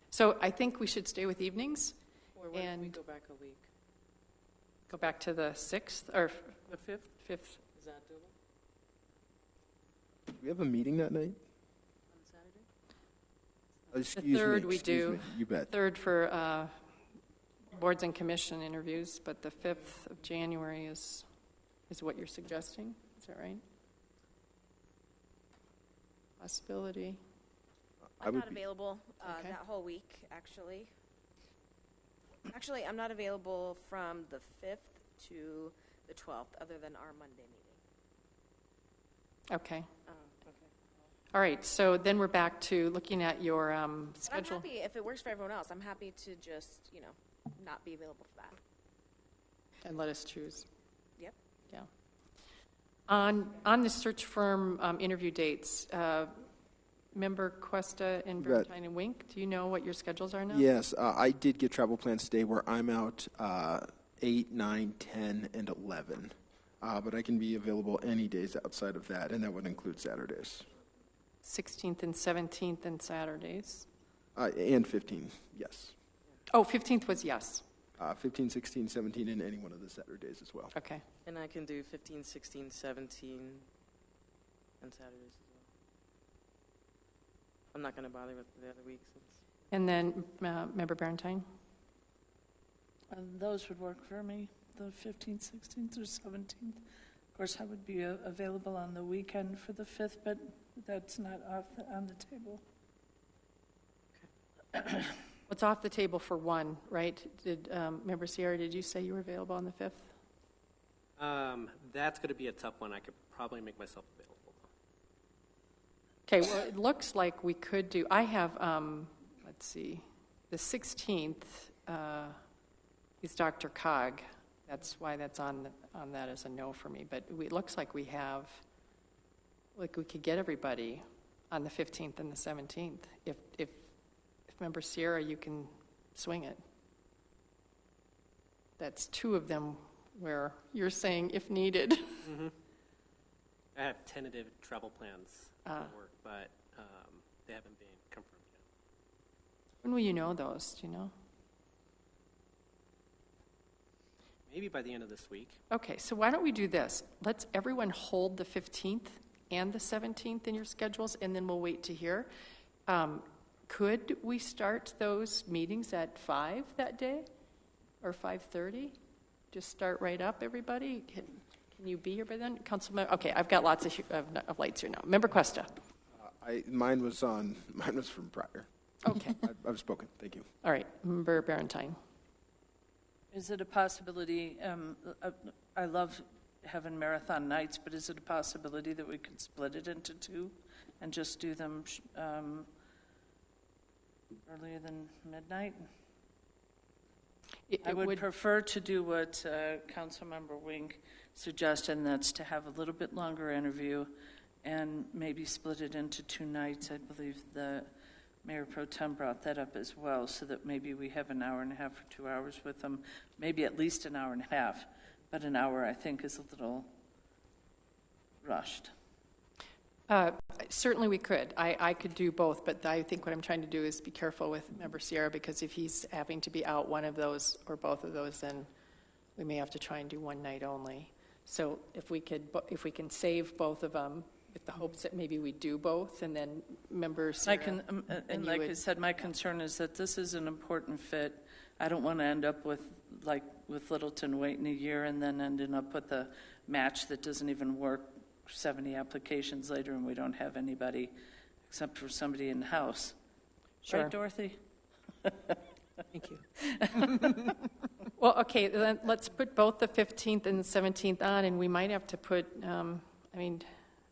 So I think we should stay with evenings. Or what if we And- go back a week? Go back to the 6th, or The 5th? 5th. Is that doable Do we have a meeting that night? on Saturday? Excuse third me, we excuse do. me. You bet. 3rd for boards and commission interviews, but the 5th of January is what you're suggesting? Is that right? Possibility. I I'm would not be- available Okay. that whole week, actually. Actually, I'm not available from the 5th to the 12th, other than our Monday meeting. Okay. Okay. All right, so then we're back to looking at your But I'm schedule. happy, if it works for everyone else, I'm happy to just, not be available for that. And let us choose. Yep. Yeah. On the search firm interview dates, Member Cuesta and You bet. Bertine and Wink, do you know what your schedules are now? Yes, I did get travel plans today where I'm out 8, 9, 10, and 11. But I can be available any days outside of that, and that would include Saturdays. 16th and 17th and Saturdays. And 15, yes. Oh, 15th was yes. 15, 16, 17, and any one of the Saturdays as well. Okay. And I can do 15, 16, 17, and Saturdays as well. I'm not going to bother with the other weeks. And then Member Berentine? And those would work for me, the 15th, 16th, or 17th. Of course, I would be available on the weekend for the 5th, but that's not on the table. What's off the table for one, right? Did Member Sierra, did you say you were available on the 5th? That's going to be a tough one. I could probably make myself available. Okay, well, it looks like we could do, I have, let's see, the 16th is Dr. Cog. That's why that's on that as a no for me. But it looks like we have, like we could get everybody on the 15th and the 17th. If Member Sierra, you can swing it. That's 2 of them where you're saying if needed. I have tentative travel plans for work, but they haven't been confirmed yet. When will you know those? Do you know? Maybe by the end of this week. Okay, so why don't we do this? Let's everyone hold the 15th and the 17th in your schedules, and then we'll wait to hear. Could we start those meetings at 5 that day, or 5:30? Just start right up, everybody? Can Can you be here by then? Councilmember, okay, I've got lots of lights here now. Member Cuesta. Mine was from prior. Okay, I've spoken. Thank you. all right. Member Barentine. Is it a possibility, I love having marathon nights, but is it a possibility that we could split it into two and just do them earlier than midnight? I would prefer to do what Councilmember Wink suggested, and that's to have a little bit longer interview and maybe split it into 2 nights. I believe the Mayor Pro Tem brought that up as well, so that maybe we have an hour and a half or 2 hours with them, maybe at least an hour and a half, but an hour I think is a little rushed. Certainly we could. I could do both, but I think what I'm trying to do is be careful with Member Sierra, because if he's having to be out one of those or both of those, then we may have to try and do one night only. So if we can save both of them with the hopes that maybe we do both, and then Member Sierra. And like I said, my concern is that this is an important fit. I don't want to end up with Littleton waiting a year and then ending up with a match that doesn't even work 70 applications later and we don't have anybody except for somebody in the house. Sure. Right, Dorothy? Thank you. Well, okay, then let's put both the 15th and the 17th on, and we might have to put,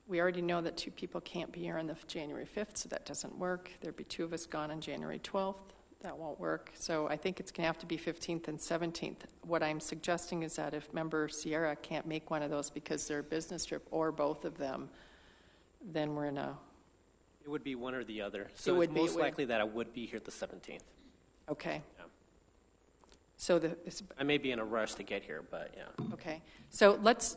we already know that 2 people can't be here on the January 5th, so that doesn't work. There'd be 2 of us gone on January 12th. That won't work. So I think it's going to have to be 15th and 17th. What I'm suggesting is that if Member Sierra can't make one of those because they're a business trip, or both of them, then we're in a... It would be one or the other. So it's most likely that I would be here the 17th. Okay. Yeah. So I may be in a rush to get here, but yeah. okay. So let's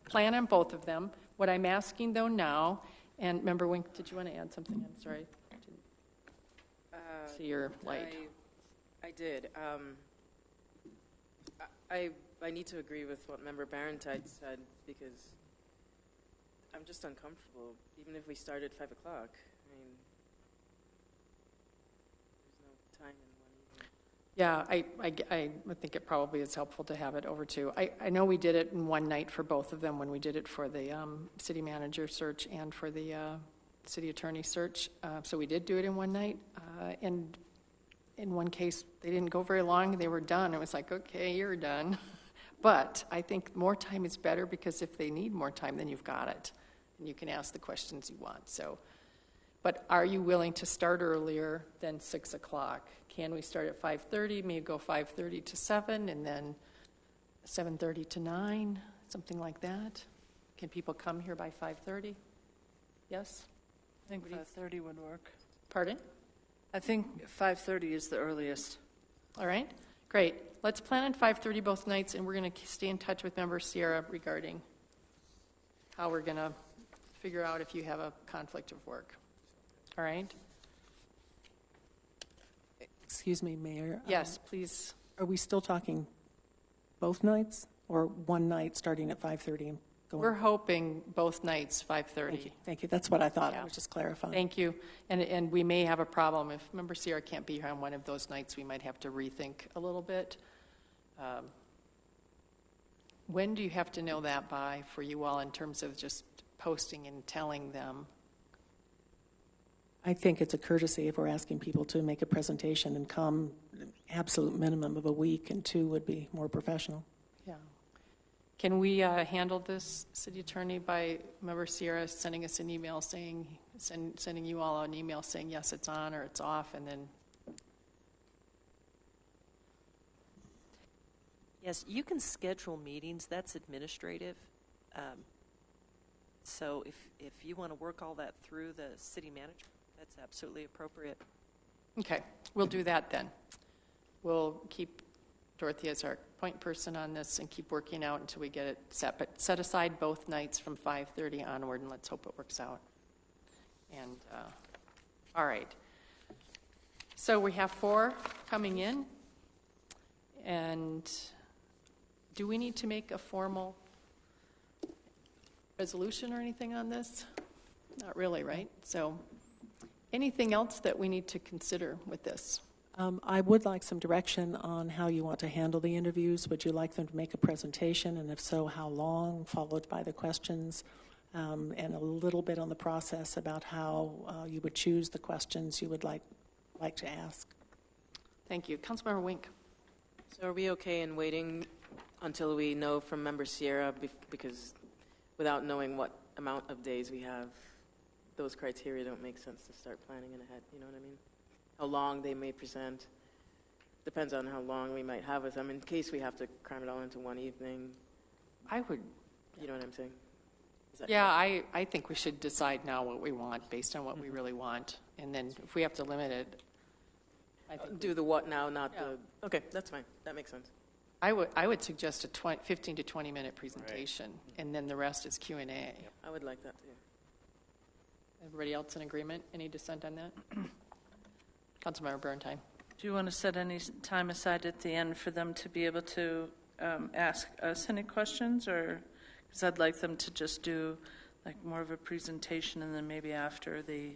plan on both of them. What I'm asking, though, now, and Member Wink, did you want to add something? I'm sorry. See your light. I did. I need to agree with what Member Barentine said, because I'm just uncomfortable, even if we start at 5 o'clock. I mean, there's no time in one evening. Yeah, I think it probably is helpful to have it over to. I know we did it in one night for both of them when we did it for the city manager search and for the city attorney search. So we did do it in one night. And in one case, they didn't go very long. They were done. It was like, okay, you're done. But I think more time is better, because if they need more time, then you've got it. And you can ask the questions you want. So, but are you willing to start earlier than 6 o'clock? Can we start at 5:30, maybe go 5:30 to 7, and then 7:30 to 9, something like that? Can people come here by 5:30? Yes? I think 5:30 would work. Pardon? I think 5:30 is the earliest. All right, great. Let's plan on 5:30 both nights, and we're going to stay in touch with Member Sierra regarding how we're going to figure out if you have a conflict of work. All right? Excuse me, Mayor. Yes, please. Are we still talking both nights, or one night starting at 5:30 and going? We're hoping both nights, 5:30. Thank you. That's what I thought. Yeah. I was just clarifying. Thank you. And we may have a problem. If Member Sierra can't be here on one of those nights, we might have to rethink a little bit. When do you have to know that by for you all, in terms of just posting and telling them? I think it's a courtesy if we're asking people to make a presentation and come, absolute minimum of a week, and 2 would be more professional. Yeah. Can we handle this, City Attorney, by Member Sierra sending us an email saying, sending you all an email saying, yes, it's on or it's off, and then... Yes, you can schedule meetings. That's administrative. So if you want to work all that through the city manager, that's absolutely appropriate. Okay, we'll do that then. We'll keep Dorothy as our point person on this and keep working out until we get it set. But set aside both nights from 5:30 onward, and let's hope it works out. And, all right. So we have 4 coming in. And do we need to make a formal resolution or anything on this? Not really, right? So anything else that we need to consider with this? I would like some direction on how you want to handle the interviews. Would you like them to make a presentation, and if so, how long, followed by the questions, and a little bit on the process about how you would choose the questions you would like to ask? Thank you. Councilmember Wink. So are we okay in waiting until we know from Member Sierra, because without knowing what amount of days we have, those criteria don't make sense to start planning in ahead, you know what I mean? How long they may present depends on how long we might have with them in case we have to cram it all into one evening. I would, You know what I'm saying? Is that yeah, I think we should decide now what we want based on what we really want. And then if we have to limit it, I think do the what now, not Yeah. the, okay, that's fine. That makes sense. I would suggest a 15 to 20 minute presentation, and then the rest is Q&A. I would like that too. Everybody else in agreement? Any dissent on that? Councilmember Bernstein. Do you want to set any time aside at the end for them to be able to ask us any questions, or because I'd like them to just do like more of a presentation, and then maybe after the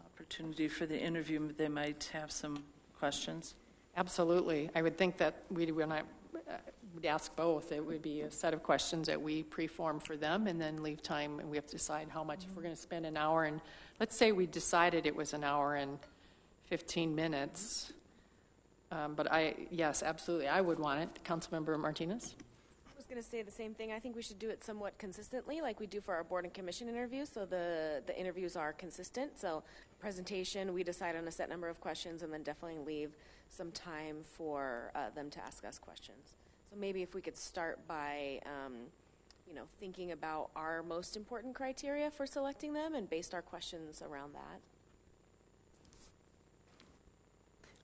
opportunity for the interview, they might have some questions. Absolutely. I would think that we'd ask both. It would be a set of questions that we pre-form for them and then leave time, and we have to decide how much. If we're going to spend an hour, and let's say we decided it was an hour and 15 minutes. But yes, absolutely, I would want it. Councilmember Martinez? I was going to say the same thing. I think we should do it somewhat consistently, like we do for our board and commission interviews, so the interviews are consistent. So presentation, we decide on a set number of questions, and then definitely leave some time for them to ask us questions. So maybe if we could start by, thinking about our most important criteria for selecting them and based our questions around that.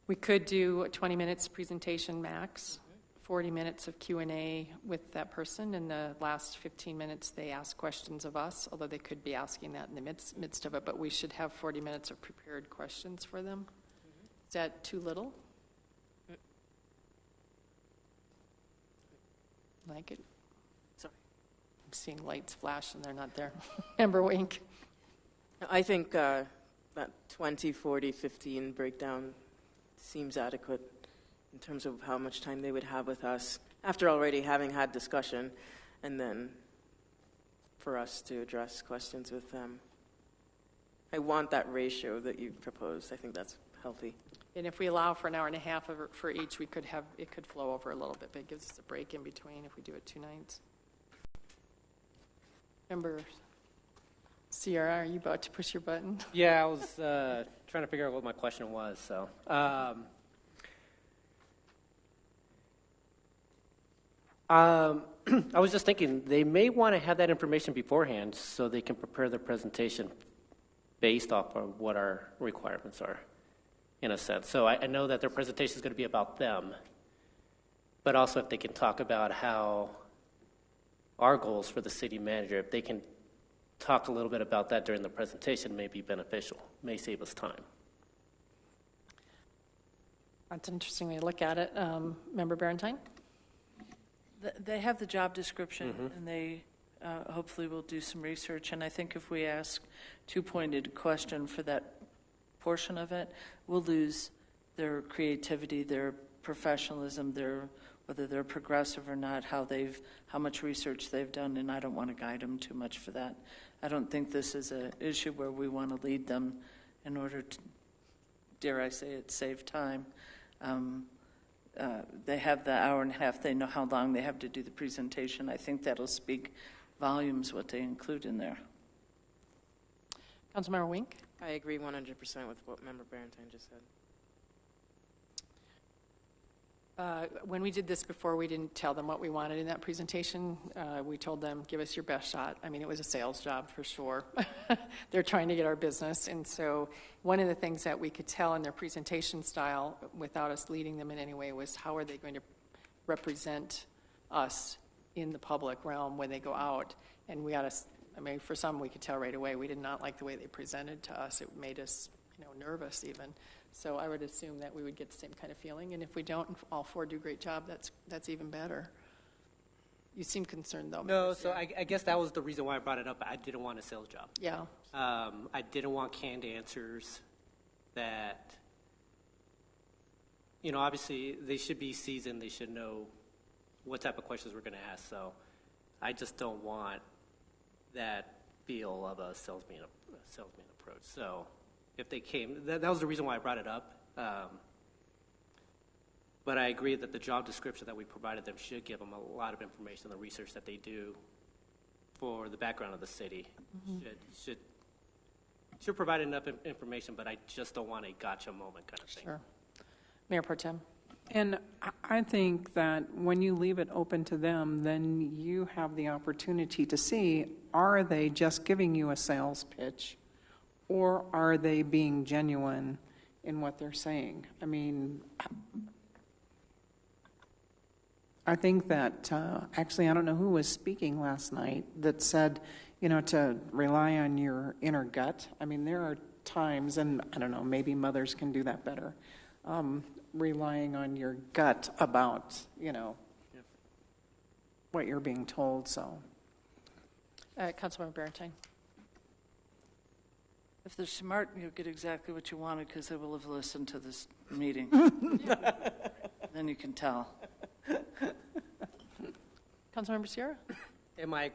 We could do a 20 minutes presentation max, 40 minutes of Q&A with that person, and the last 15 minutes they ask questions of us, although they could be asking that in the midst of it, but we should have 40 minutes of prepared questions for them. Is that too little? Like it? Sorry. I'm seeing lights flash and they're not there. Member Wink. I think that 20, 40, 15 breakdown seems adequate in terms of how much time they would have with us after already having had discussion, and then for us to address questions with them. I want that ratio that you've proposed. I think that's healthy. And if we allow for an hour and a half for each, it could flow over a little bit, but it gives us a break in between if we do it 2 nights. Member Sierra, are you about to push your button? Yeah, I was trying to figure out what my question was. So, I was just thinking they may want to have that information beforehand so they can prepare their presentation based off of what our requirements are, in a sense. So I know that their presentation is going to be about them, but also if they can talk about how our goals for the city manager, if they can talk a little bit about that during the presentation, may be beneficial, may save us time. That's an interesting way to look at it. Member Barentine? They have the job description, and they hopefully will do some research. And I think if we ask two-pointed question for that portion of it, we'll lose their creativity, their professionalism, whether they're progressive or not, how much research they've done, and I don't want to guide them too much for that. I don't think this is an issue where we want to lead them in order to, dare I say it, save time. They have the hour and a half. They know how long they have to do the presentation. I think that'll speak volumes what they include in there. Councilmember Wink? I agree 100% with what Member Barentine just said. When we did this before, we didn't tell them what we wanted in that presentation. We told them, give us your best shot. I mean, it was a sales job for sure. They're trying to get our business. And so one of the things that we could tell in their presentation style without us leading them in any way was how are they going to represent us in the public realm when they go out. And for some, we could tell right away we did not like the way they presented to us. It made us nervous even. So I would assume that we would get the same kind of feeling. And if we don't, all 4 do a great job, that's even better. You seem concerned, though. No, so I guess that was the reason why I brought it up. I didn't want a sales job. Yeah. I didn't want canned answers that obviously they should be seasoned. They should know what type of questions we're going to ask. So I just don't want that feel of a salesman approach. So if they came, that was the reason why I brought it up. But I agree that the job description that we provided them should give them a lot of information, the research that they do for the background of the city. Should provide enough information, but I just don't want a gotcha moment kind of thing. Sure. Mayor Pro Tem. And I think that when you leave it open to them, then you have the opportunity to see, are they just giving you a sales pitch, or are they being genuine in what they're saying? I mean, I think that, actually, I don't know who was speaking last night that said, to rely on your inner gut. I mean, there are times, and I don't know, maybe mothers can do that better, relying on your gut about, what you're being told, so. Councilmember Barentine. If they're smart, you'll get exactly what you wanted because they will have listened to this meeting. Then you can tell. Councilmember Sierra? And my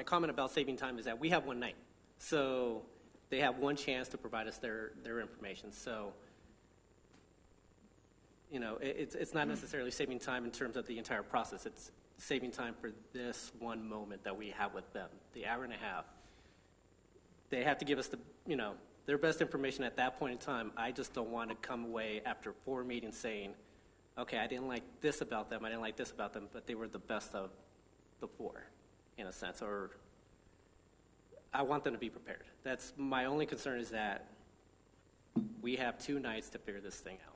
comment about saving time is that we have one night. So they have one chance to provide us their information. So, it's not necessarily saving time in terms of the entire process. It's saving time for this one moment that we have with them, the hour and a half. They have to give us their best information at that point in time. I just don't want to come away after 4 meetings saying, okay, I didn't like this about them, I didn't like this about them, but they were the best of the 4, in a sense. Or I want them to be prepared. That's my only concern, is that we have 2 nights to figure this thing out.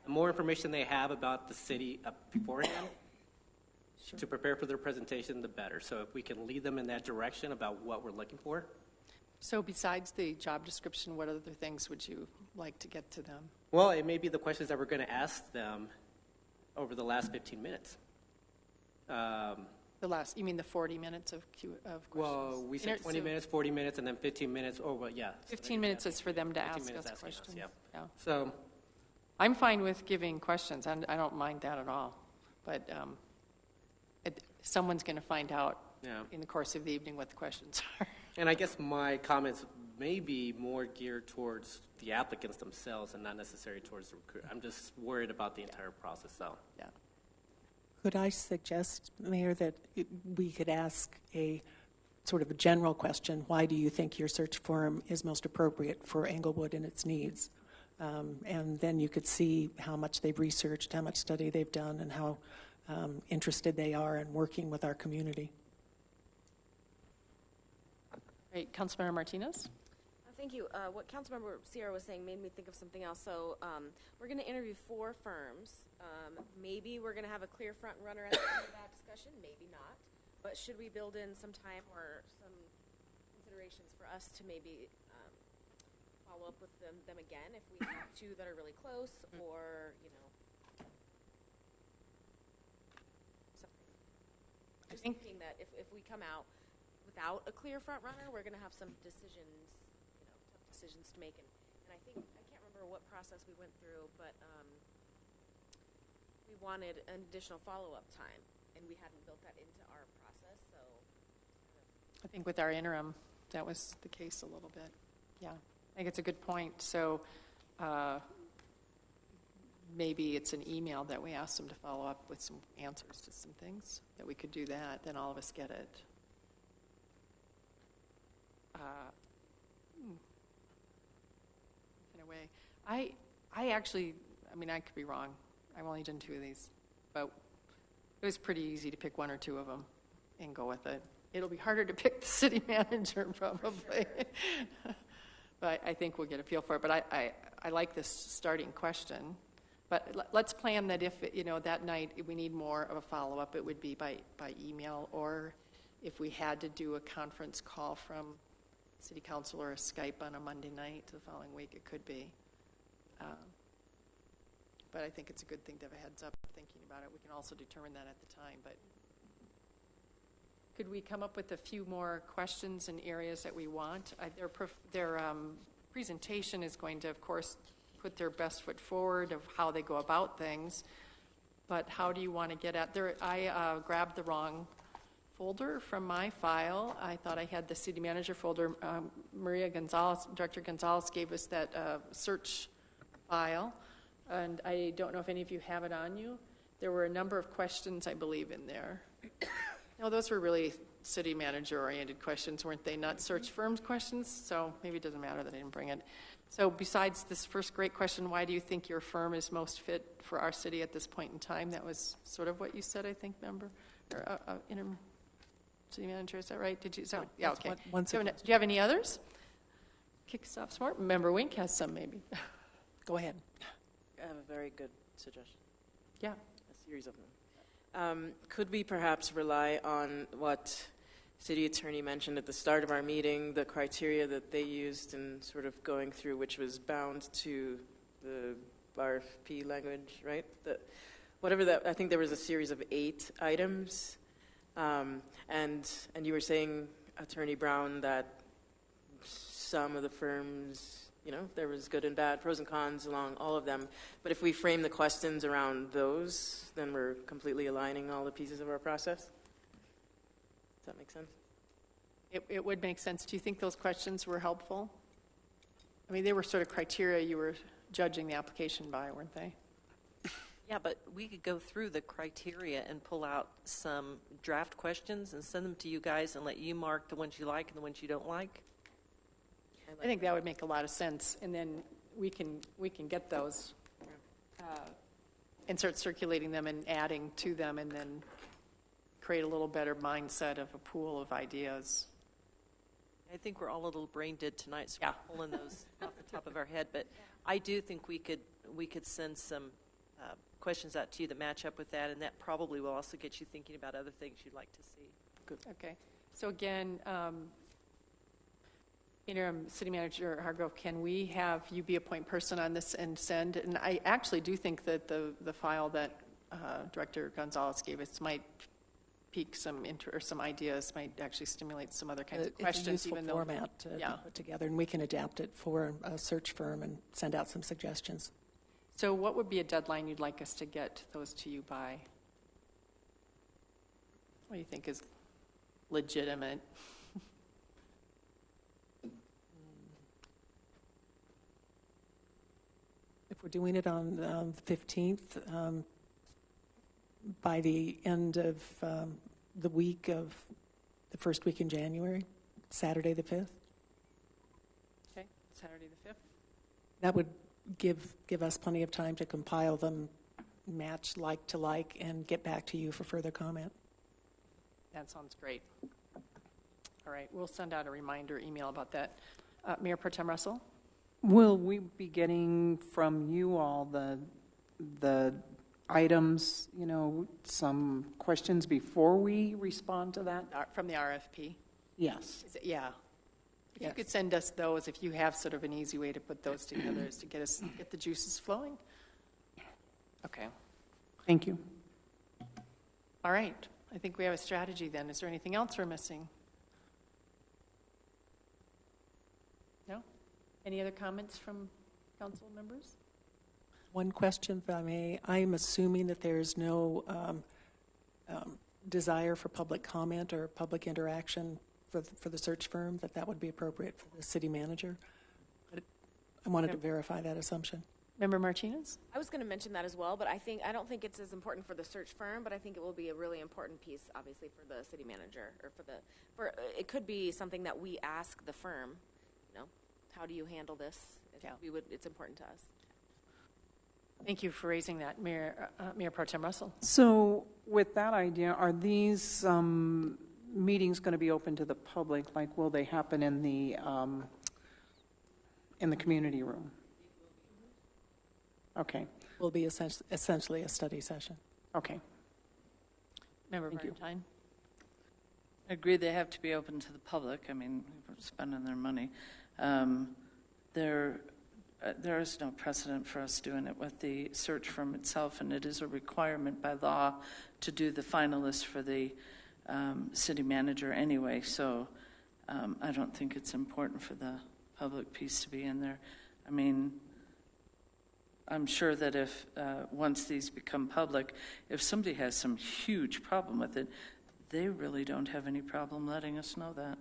The more information they have about the city beforehand, to prepare for their presentation, the better. So if we can lead them in that direction about what we're looking for. So besides the job description, what other things would you like to get to them? Well, it may be the questions that we're going to ask them over the last 15 minutes. You mean the 40 minutes of questions? Well, we said 20 minutes, 40 minutes, and then 15 minutes, or well, yeah. 15 minutes is for them to ask us asking questions. yeah. So I'm fine with giving questions, and I don't mind that at all. But someone's going to find out in the course of the evening what the questions are. And I guess my comments may be more geared towards the applicants themselves and not necessarily towards the recruiter. I'm just worried about the entire process, though. Yeah. Could I suggest, Mayor, that we could ask a sort of a general question: why do you think your search firm is most appropriate for Englewood and its needs? And then you could see how much they've researched, how much study they've done, and how interested they are in working with our community. Great. Councilmember Martinez? Thank you. What Councilmember Sierra was saying made me think of something else. So we're going to interview 4 firms. Maybe we're going to have a clear front runner at the end of that discussion, maybe not. But should we build in some time or some considerations for us to maybe follow up with them again if we have 2 that are really close, or, something. Just thinking that if we come out without a clear front runner, we're going to have some decisions, tough decisions to make. And I think, I can't remember what process we went through, but we wanted an additional follow-up time, and we hadn't built that into our process, so. I think with our interim, that was the case a little bit. Yeah, I think it's a good point. So maybe it's an email that we ask them to follow up with some answers to some things, that we could do that, then all of us get it. In a way, I actually, I could be wrong. I've only done 2 of these, but it was pretty easy to pick 1 or 2 of them and go with it. It'll be harder to pick the city manager probably, but I think we'll get a feel for it. But I like this starting question. But let's plan that if that night we need more of a follow-up, it would be by email, or if we had to do a conference call from City Council or a Skype on a Monday night the following week, it could be. But I think it's a good thing to have a heads up thinking about it. We can also determine that at the time. But could we come up with a few more questions and areas that we want? Their presentation is going to, of course, put their best foot forward of how they go about things. But how do you want to get at there? I grabbed the wrong folder from my file. I thought I had the city manager folder. Maria Gonzalez, Director Gonzalez gave us that search file, and I don't know if any of you have it on you. There were a number of questions, I believe, in there. No, those were really city manager-oriented questions, weren't they? Not search firms questions, so maybe it doesn't matter that I didn't bring it. So besides this first great question, why do you think your firm is most fit for our city at this point in time? That was sort of what you said, I think, member, or interim city manager, is that right? Did you? So, yeah, okay. Do you have any others? Kick us off smart. Member Wink has some, maybe. Go ahead. I have a very good suggestion. Yeah. A series of them. Could we perhaps rely on what city attorney mentioned at the start of our meeting, the criteria that they used in sort of going through, which was bound to the RFP language, right? Whatever that, I think there was a series of 8 items. And you were saying, Attorney Brown, that some of the firms, there was good and bad, pros and cons along all of them. But if we frame the questions around those, then we're completely aligning all the pieces of our process. Does that make sense? It would make sense. Do you think those questions were helpful? I mean, they were sort of criteria you were judging the application by, weren't they? Yeah, but we could go through the criteria and pull out some draft questions and send them to you guys and let you mark the ones you like and the ones you don't like. I think that would make a lot of sense, and then we can get those and start circulating them and adding to them, and then create a little better mindset of a pool of ideas. I think we're all a little brain dead tonight, so Yeah. we're pulling those off the top of our head. But I do think we could send some questions out to you that match up with that, and that probably will also get you thinking about other things you'd like to see. Good. Okay. So again, Interim City Manager Hargrove, can we have you be a point person on this and send? And I actually do think that the file that Director Gonzalez gave us might pique some or some ideas, might actually stimulate some other kinds of questions. It's a useful format to put together, and we can adapt it for a search firm and send out some suggestions. So what would be a deadline you'd like us to get those to you by? What do you think is legitimate? If we're doing it on the 15th, by the end of the week of the first week in January, Saturday the 5th. Okay, Saturday the 5th. That would give us plenty of time to compile them, match like to like, and get back to you for further comment. That sounds great. All right, we'll send out a reminder email about that. Mayor Pro Tem Russell? Will we be getting from you all the items, some questions before we respond to that? From the RFP? Yes. Yeah. If you could send us those, if you have sort of an easy way to put those together, is to get the juices flowing. Okay. Thank you. All right. I think we have a strategy then. Is there anything else we're missing? No? Any other comments from council members? One question, if I may. I'm assuming that there's no desire for public comment or public interaction for the search firm, that would be appropriate for the city manager. But I wanted to verify that assumption. Member Martinez? I was going to mention that as well, but I don't think it's as important for the search firm, but I think it will be a really important piece, obviously, for the city manager, or it could be something that we ask the firm, how do you handle this? It's important to us. Thank you for raising that, Mayor Pro Tem Russell. So with that idea, are these meetings going to be open to the public? Like, will they happen in the community room? Okay. Will be essentially a study session. Okay. Member Thank you. Valentine? I agree they have to be open to the public. I mean, we're spending their money. There is no precedent for us doing it with the search firm itself, and it is a requirement by law to do the finalists for the city manager anyway. So I don't think it's important for the public piece to be in there. I mean, I'm sure that if, once these become public, if somebody has some huge problem with it, they really don't have any problem letting us know that.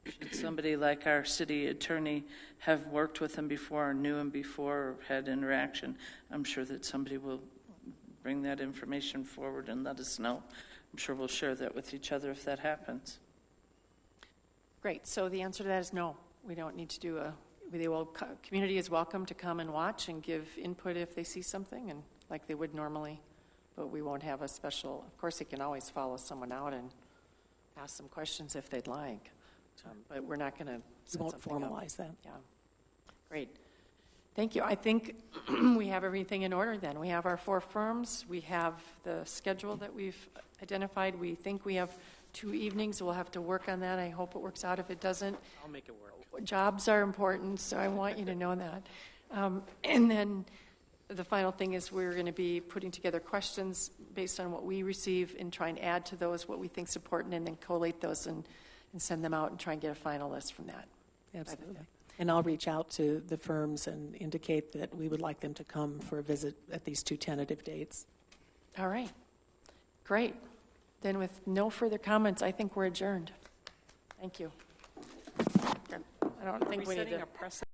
Should somebody like our city attorney have worked with him before, or knew him before, or had interaction, I'm sure that somebody will bring that information forward and let us know. I'm sure we'll share that with each other if that happens. Great, so the answer to that is no. We don't need to do community is welcome to come and watch and give input if they see something, and like they would normally, but we won't have a special, of course they can always follow someone out and ask some questions if they'd like, but we're not going to We won't formalize that. Yeah, great. Thank you. I think we have everything in order then. We have our 4 firms. We have the schedule that we've identified. We think we have 2 evenings. We'll have to work on that. I hope it works out. If it doesn't, I'll make it work. jobs are important, so I want you to know that. And then the final thing is we're going to be putting together questions based on what we receive and try and add to those what we think is important, and then collate those and send them out and try and get a final list from that. Absolutely. And I'll reach out to the firms and indicate that we would like them to come for a visit at these 2 tentative dates. All right. Great. Then with no further comments, I think we're adjourned. Thank you. I don't think we need to.